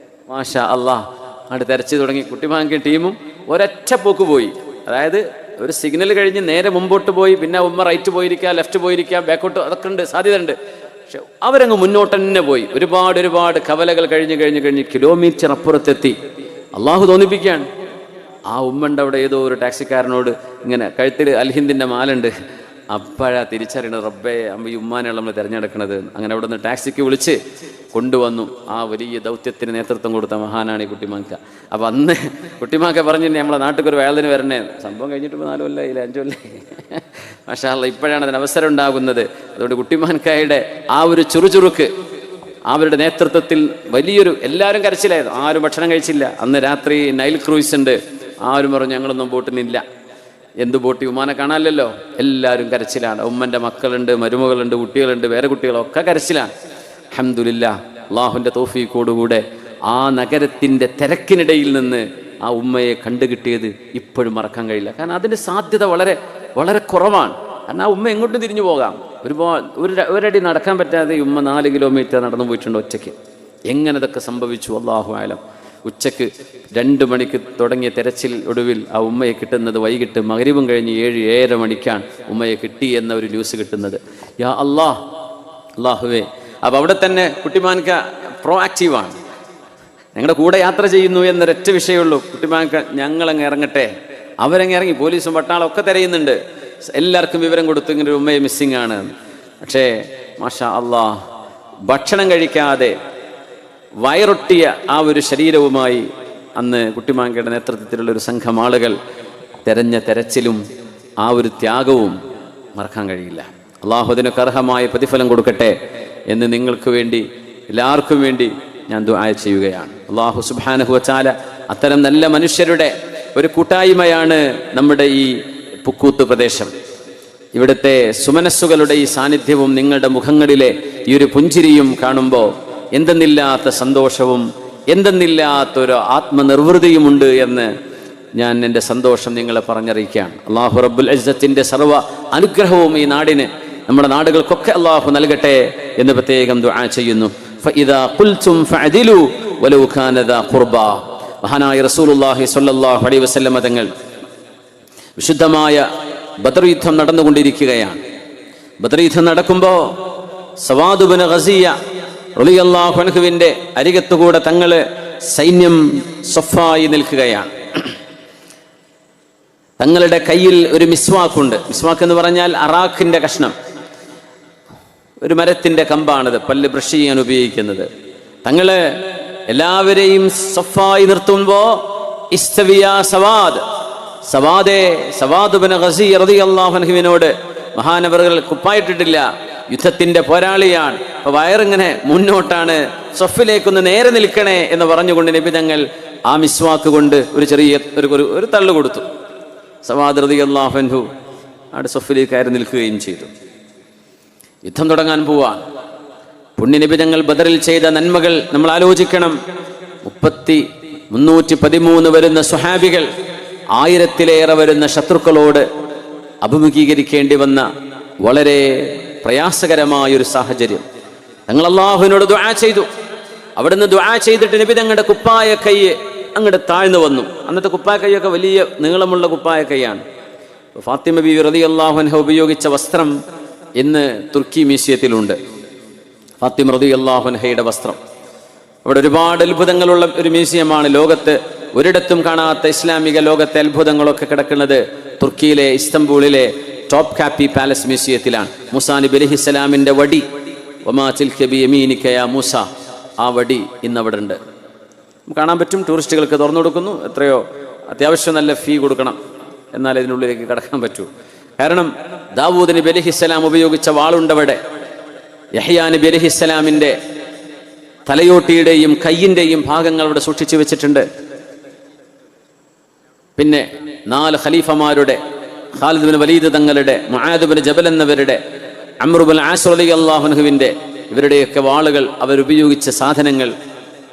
മാഷാ അള്ളാഹ് അങ്ങോട്ട് തിരച്ചു തുടങ്ങി. കുട്ടിമാങ്കി ടീമും ഒരൊറ്റ പോക്ക് പോയി. അതായത് ഒരു സിഗ്നൽ കഴിഞ്ഞ് നേരെ മുമ്പോട്ട് പോയി. പിന്നെ ഉമ്മ റൈറ്റ് പോയിരിക്കുക, ലെഫ്റ്റ് പോയിരിക്കുക, ബാക്കോട്ട്, അതൊക്കെ ഉണ്ട്, സാധ്യത ഉണ്ട്. പക്ഷെ അവരങ്ങ് മുന്നോട്ട് തന്നെ പോയി. ഒരുപാട് കവലകൾ കഴിഞ്ഞ് കിലോമീറ്റർ അപ്പുറത്തെത്തി. അള്ളാഹു തോന്നിപ്പിക്കുകയാണ്. ആ ഉമ്മൻ്റെ അവിടെ ഏതോ ഒരു ടാക്സിക്കാരനോട് ഇങ്ങനെ കഴുത്തിൽ അൽഹിന്ദിൻ്റെ മാലുണ്ട്. അപ്പോഴാ തിരിച്ചറിയണത്, റബ്ബേ ഈ ഉമ്മാനെയാണ് നമ്മൾ തിരഞ്ഞെടുക്കുന്നത്. അങ്ങനെ അവിടെ നിന്ന് ടാക്സിക്ക് വിളിച്ച് കൊണ്ടുവന്നു. ആ വലിയ ദൗത്യത്തിന് നേതൃത്വം കൊടുത്ത മഹാനാണ് ഈ കുട്ടിമാങ്ക. അപ്പം അന്ന് കുട്ടിമാങ്ക പറഞ്ഞില്ലേ നമ്മളെ നാട്ടിൽ ഒരു വേളതിന് വരണേ. സംഭവം കഴിഞ്ഞിട്ട് 4 കൊല്ലം 5 കൊല്ലം. മാഷാ അല്ലാഹ് ഇപ്പോഴാണ് അതിന് അവസരം ഉണ്ടാകുന്നത്. അതുകൊണ്ട് കുട്ടിമാൻകായുടെ ആ ഒരു ചുറുചുറുക്ക്, അവരുടെ നേതൃത്വത്തിൽ വലിയൊരു, എല്ലാവരും കരച്ചിലായിരുന്നു. ആരും ഭക്ഷണം കഴിച്ചില്ല. അന്ന് രാത്രി നൈൽ ക്രൂയിസ് ഉണ്ട്. ആരും പറഞ്ഞു ഞങ്ങളൊന്നും ബോട്ടിനില്ല. എന്ത് ബോട്ടി, ഉമ്മാനെ കാണാനല്ലോ. എല്ലാവരും കരച്ചിലാണ്. ഉമ്മൻ്റെ മക്കളുണ്ട്, മരുമകളുണ്ട്, കുട്ടികളുണ്ട്, വേറെ കുട്ടികളൊക്കെ കരച്ചിലാണ്. അൽഹംദുലില്ലാഹ് അള്ളാഹുവിൻ്റെ തൗഫീഖോടുകൂടെ ആ നഗരത്തിൻ്റെ തിരക്കിനിടയിൽ നിന്ന് ആ ഉമ്മയെ കണ്ടുകിട്ടിയത് ഇപ്പോഴും മറക്കാൻ കഴിയില്ല. കാരണം അതിൻ്റെ സാധ്യത വളരെ കുറവാണ്. കാരണം ആ ഉമ്മ എങ്ങോട്ടും തിരിഞ്ഞു പോകാം. ഒരടി നടക്കാൻ പറ്റാതെ ഉമ്മ 4 കിലോമീറ്റർ നടന്നു പോയിട്ടുണ്ട് ഒറ്റയ്ക്ക്. എങ്ങനെ ഇതൊക്കെ സംഭവിച്ചു അല്ലാഹു അഅലം. ഉച്ചയ്ക്ക് 2 മണിക്ക് തുടങ്ങിയ തെരച്ചിൽ ഒടുവിൽ ആ ഉമ്മയെ കിട്ടുന്നത് വൈകിട്ട് മഗ്രിബും കഴിഞ്ഞ് 7-7:30 മണിക്കാണ് ഉമ്മയെ കിട്ടി എന്ന ഒരു ന്യൂസ് കിട്ടുന്നത്. യാ അല്ലാഹുവേ. അപ്പോൾ അവിടെ തന്നെ കുട്ടിമാൻക പ്രോആക്റ്റീവാണ്. ഞങ്ങളുടെ കൂടെ യാത്ര ചെയ്യുന്നു എന്നൊരൊറ്റ വിഷയമുള്ളൂ. കുട്ടിമാൻക ഞങ്ങളങ്ങ് ഇറങ്ങട്ടെ. അവരങ്ങ് ഇറങ്ങി. പോലീസും പട്ടാളം ഒക്കെ തിരയുന്നുണ്ട്. എല്ലാവർക്കും വിവരം കൊടുത്തു ഇങ്ങനെ ഒരു ഉമ്മയെ മിസ്സിംഗ് ആണ്. പക്ഷേ മാഷാ അല്ലാഹ് ഭക്ഷണം കഴിക്കാതെ വയറൊട്ടിയ ആ ഒരു ശരീരവുമായി അന്ന് കുട്ടിമാങ്കയുടെ നേതൃത്വത്തിലുള്ള ഒരു സംഘം ആളുകൾ തെരച്ചിലും ആ ഒരു ത്യാഗവും മറക്കാൻ കഴിയില്ല. അള്ളാഹു അതിനൊക്കെ അർഹമായ പ്രതിഫലം കൊടുക്കട്ടെ എന്ന് നിങ്ങൾക്ക് വേണ്ടി, എല്ലാവർക്കും വേണ്ടി ഞാൻ ദുആ ചെയ്യുകയാണ്. അള്ളാഹു സുബ്ഹാനഹു വ തആല അത്തരം നല്ല മനുഷ്യരുടെ ഒരു കൂട്ടായ്മയാണ് നമ്മുടെ ഈ പുക്കൂത്ത് പ്രദേശം. ഇവിടുത്തെ സുമനസ്സുകളുടെ ഈ സാന്നിധ്യവും നിങ്ങളുടെ മുഖങ്ങളിലെ ഈ ഒരു പുഞ്ചിരിയും കാണുമ്പോൾ എന്തെന്നില്ലാത്ത സന്തോഷവും എന്തെന്നില്ലാത്തൊരു ആത്മനിർവൃതിയുമുണ്ട് എന്ന് ഞാൻ എൻ്റെ സന്തോഷം നിങ്ങളെ പറഞ്ഞറിയിക്കുകയാണ്. അള്ളാഹു റബ്ബുൽ ഇസ്സത്തിന്റെ സർവ്വ അനുഗ്രഹവും ഈ നാടിന്, നമ്മുടെ നാടുകൾക്കൊക്കെ അള്ളാഹു നൽകട്ടെ എന്ന് പ്രത്യേകം ദുആ ചെയ്യുന്നു. ഫഇദാ ഖുൽതും ഫഅദിലു വലൗ കാന ദാ ഖുർബാ. മഹാനായ റസൂലുള്ളാഹി സ്വല്ലല്ലാഹു അലൈഹി വസല്ലം തങ്ങൾ വിശുദ്ധമായ ബദർ യുദ്ധം നടന്നുകൊണ്ടിരിക്കുകയാണ്. ബദർ യുദ്ധം നടക്കുമ്പോൾ സവാദ് ഇബ്നു ഗസിയ റളിയല്ലാഹു അൻഹുവിന്റെ അരികത്തുകൂടെ തങ്ങള് സൈന്യം സഫായി നിൽക്കുകയാണ്. തങ്ങളുടെ കയ്യിൽ ഒരു മിസ്വാക്കുണ്ട്. മിസ്വാക്ക് എന്ന് പറഞ്ഞാൽ അറാഖിന്റെ കഷ്ണം, ഒരു മരത്തിന്റെ കമ്പാണിത്, പല്ല് ബ്രഷ് ചെയ്യാൻ ഉപയോഗിക്കുന്നത്. തങ്ങള് എല്ലാവരെയും സഫായി നിർത്തുമ്പോ ഇസ്തവിയ സവാദ്, സവാദ് ഇബ്നു ഗസിയ റളിയല്ലാഹു അൻഹുവിനോട് മഹാനവറുകൾ കുപ്പായിട്ടിട്ടില്ല, യുദ്ധത്തിന്റെ പോരാളിയാണ്, അപ്പൊ വയറിങ്ങനെ മുന്നോട്ടാണ്, സഫിലേക്കൊന്ന് നേരെ നിൽക്കണേ എന്ന് പറഞ്ഞുകൊണ്ട് നബി തങ്ങൾ ആ മിസ്വാക്ക് കൊണ്ട് ഒരു ചെറിയ ഒരു തള്ളു കൊടുത്തു. സവാദ് റളിയല്ലാഹു അൻഹു അവിടെ സഫിലേക്ക് കയറി നിൽക്കുകയും ചെയ്തു. യുദ്ധം തുടങ്ങാൻ പോവാൻ പുണ്യ നബി തങ്ങൾ ബദറിൽ ചെയ്ത നന്മകൾ നമ്മൾ ആലോചിക്കണം. 313 വരുന്ന സ്വഹാബികൾ, 1000-ലേറെ വരുന്ന ശത്രുക്കളോട് അഭിമുഖീകരിക്കേണ്ടി വന്ന വളരെ പ്രയാസകരമായൊരു സാഹചര്യം. തങ്ങൾ അല്ലാഹുവിനോട് ദുആ ചെയ്തു. അവിടുന്ന് ദുആ ചെയ്തിട്ട് നബി തങ്ങളുടെ കുപ്പായ കൈ അങ്ങോട്ട് താഴ്ന്നു വന്നു. അന്നത്തെ കുപ്പായ കൈയൊക്കെ വലിയ നീളമുള്ള കുപ്പായ കൈയാണ്. ഫാത്തിമ ബീവി റളിയല്ലാഹു അൻഹ ഉപയോഗിച്ച വസ്ത്രം ഇന്ന് തുർക്കി മ്യൂസിയത്തിലുണ്ട്. ഫാത്തിമ റളിയല്ലാഹു അൻഹയുടെ വസ്ത്രം. അവിടെ ഒരുപാട് അത്ഭുതങ്ങളുള്ള ഒരു മ്യൂസിയമാണ്. ലോകത്ത് ഒരിടത്തും കാണാത്ത ഇസ്ലാമിക ലോകത്തെ അത്ഭുതങ്ങളൊക്കെ കിടക്കുന്നത് തുർക്കിയിലെ ഇസ്തംബൂളിലെ ടോപ്പ് കാപ്പി പാലസ് മ്യൂസിയത്തിലാണ്. മൂസാ നബി അലൈഹിസ്സലാമിന്റെ വടി, വമാ തിൽക ബിയമീനിക യാ മൂസ, ആ വടി ഇന്ന് അവിടെ ഉണ്ട്, കാണാൻ പറ്റും. ടൂറിസ്റ്റുകൾക്ക് തുറന്നു കൊടുക്കുന്നു. എത്രയോ അത്യാവശ്യം നല്ല ഫീ കൊടുക്കണം, എന്നാലേ ഇതിനുള്ളിലേക്ക് കടക്കാൻ പറ്റൂ. കാരണം ദാവൂദ് നബി അലൈഹിസ്സലാം ഉപയോഗിച്ച വാളുണ്ടവിടെ. യഹ്യാ നബി അലൈഹിസ്സലാമിന്റെ തലയോട്ടിയുടെയും കയ്യിന്റെയും ഭാഗങ്ങൾ അവിടെ സൂക്ഷിച്ചു വെച്ചിട്ടുണ്ട്. പിന്നെ 4 ഖലീഫമാരുടെ, ഖാലിദ് ബിൻ വലീദ് തങ്ങളുടെ, മുആദ് ബിൻ ജബൽ എന്നവരുടെ, അംർ ബിൻ ആസ് റളിയല്ലാഹു അൻഹുവിന്റെ, ഇവരുടെയൊക്കെ വാളുകൾ, അവരുപയോഗിച്ച സാധനങ്ങൾ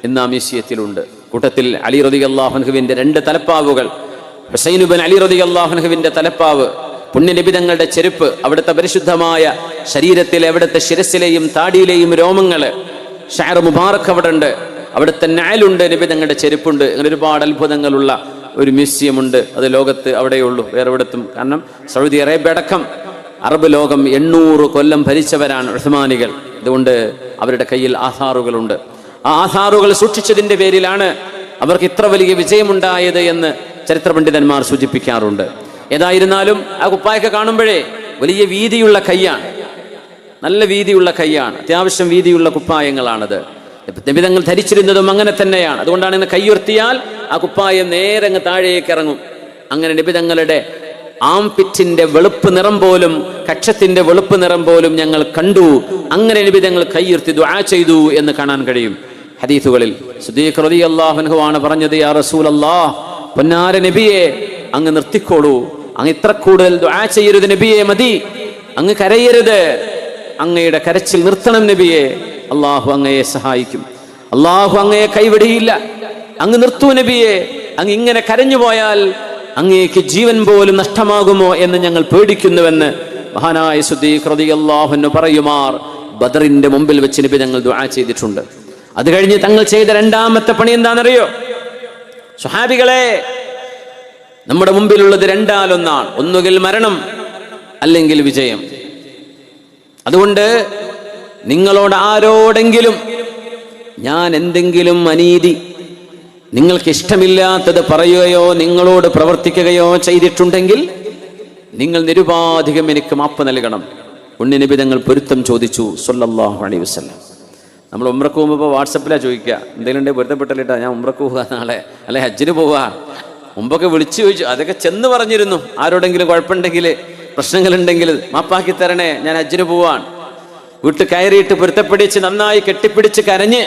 ഇന്ന് ആ മ്യൂസിയത്തിലുണ്ട്. കൂട്ടത്തിൽ അലി റളിയല്ലാഹു അൻഹുവിന്റെ 2 തലപ്പാവുകൾ, ഹുസൈൻ ബിൻ അലി റളിയല്ലാഹു അൻഹുവിന്റെ തലപ്പാവ്, പുണ്യ നബി തങ്ങളുടെ ചെരുപ്പ്, അവിടുത്തെ പരിശുദ്ധമായ ശരീരത്തിലെ, അവിടുത്തെ ശിരസിലെയും താടിയിലെയും രോമങ്ങള്, ഷഅർ മുബാറക് അവിടെ ഉണ്ട്, അവിടുത്തെ നഅലുണ്ട്, നബി തങ്ങളുടെ ചെരുപ്പുണ്ട്. അങ്ങനെ ഒരുപാട് അത്ഭുതങ്ങളുള്ള ഒരു മ്യൂസിയം ഉണ്ട്. അത് ലോകത്ത് അവിടെയുള്ളൂ, വേറെ എവിടത്തും. കാരണം സൗദി അറേബ്യ അടക്കം അറബ് ലോകം 800 കൊല്ലം ഭരിച്ചവരാണ് ഉസ്മാനികൾ. അതുകൊണ്ട് അവരുടെ കയ്യിൽ ആധാറുകളുണ്ട്. ആ ആധാറുകൾ സൂക്ഷിച്ചതിന്റെ പേരിലാണ് അവർക്ക് ഇത്ര വലിയ വിജയമുണ്ടായത് എന്ന് ചരിത്ര പണ്ഡിതന്മാർ സൂചിപ്പിക്കാറുണ്ട്. ഏതായിരുന്നാലും ആ കുപ്പായൊക്കെ കാണുമ്പോഴേ വലിയ വീതിയുള്ള കൈയാണ്, നല്ല വീതിയുള്ള കൈയാണ്, അത്യാവശ്യം വീതിയുള്ള കുപ്പായങ്ങളാണത്. നബി തങ്ങൾ ധരിച്ചിരുന്നതും അങ്ങനെ തന്നെയാണ്. അതുകൊണ്ടാണ് ഇന്ന് കൈയുയർത്തിയാൽ ആ കുപ്പായം നേരെ അങ്ങ് താഴേക്ക് ഇറങ്ങും. അങ്ങനെ നബി തങ്ങളുടെ ആംപിറ്റിന്റെ വെളുപ്പ് നിറം പോലും, കക്ഷത്തിന്റെ വെളുപ്പ് നിറം പോലും ഞങ്ങൾ കണ്ടു. അങ്ങനെ നബി തങ്ങൾ കൈയുയർത്തി ദുആ ചെയ്തു എന്ന് കാണാൻ കഴിയും ഹദീസുകളിൽ. സിദ്ദീഖ് റളിയല്ലാഹു അൻഹു ആണ് പറഞ്ഞത്, യാ റസൂലല്ലാഹ്, പൊന്നാര നബിയെ, അങ്ങ് നിർത്തിക്കോളൂ, അങ്ങ് ഇത്ര കൂടുതൽ ദുആ ചെയ്യരുത് നബിയെ, മതി, അങ്ങ് കരയരുത്, അങ്ങയുടെ കരച്ചിൽ നിർത്തണം നബിയെ, അള്ളാഹു അങ്ങയെ സഹായിക്കും, അള്ളാഹു അങ്ങയെ കൈവിടിയില്ല, അങ്ങ് നിർത്തൂ നബിയെ, അങ്ങ് ഇങ്ങനെ കരഞ്ഞു പോയാൽ അങ്ങേക്ക് ജീവൻ പോലും നഷ്ടമാകുമോ എന്ന് ഞങ്ങൾ പേടിക്കുന്നുവെന്ന് മഹാനായ സിദ്ദീഖ് റളിയല്ലാഹു അൻഹു പറയുമാർ ബദറിന്റെ മുമ്പിൽ വെച്ച് നബി ഞങ്ങൾ ദുആ ചെയ്തിട്ടുണ്ട്. അത് കഴിഞ്ഞ് തങ്ങൾ ചെയ്ത 2ാമത്തെ പണി എന്താണെന്നറിയോ? സ്വഹാബികളെ, നമ്മുടെ മുമ്പിലുള്ളത് 2-1, ഒന്നുകിൽ മരണം അല്ലെങ്കിൽ വിജയം. അതുകൊണ്ട് നിങ്ങളോട് ആരോടെങ്കിലും ഞാൻ എന്തെങ്കിലും അനീതി, നിങ്ങൾക്ക് ഇഷ്ടമില്ലാത്തത് പറയുകയോ നിങ്ങളോട് പ്രവർത്തിക്കുകയോ ചെയ്തിട്ടുണ്ടെങ്കിൽ നിങ്ങൾ നിരുപാധികം എനിക്ക് മാപ്പ് നൽകണം. പുണ്യ നബി തങ്ങൾ പൊരുത്തം ചോദിച്ചു സല്ലല്ലാഹു അലൈഹി വസല്ലം. നമ്മൾ ഉംറക്ക് പോകുമ്പോൾ വാട്സപ്പിലാണ് ചോദിക്കുക, എന്തെങ്കിലും ഉണ്ടെങ്കിൽ പൊരുത്തപ്പെട്ടിട്ടാ ഞാൻ ഉംറക്ക് പോവുക നാളെ, അല്ലെ ഹജ്ജിന് പോവുക. മുമ്പൊക്കെ വിളിച്ചു ചോദിച്ചു, അതൊക്കെ ചെന്ന് പറഞ്ഞിരുന്നു, ആരോടെങ്കിലും കുഴപ്പമുണ്ടെങ്കിൽ, പ്രശ്നങ്ങളുണ്ടെങ്കിൽ മാപ്പാക്കി തരണേ, ഞാൻ ഹജ്ജിന് പോവാൻ. വീട്ടിൽ കയറിയിട്ട് പൊരുത്തപ്പിടിച്ച് നന്നായി കെട്ടിപ്പിടിച്ച് കരഞ്ഞ്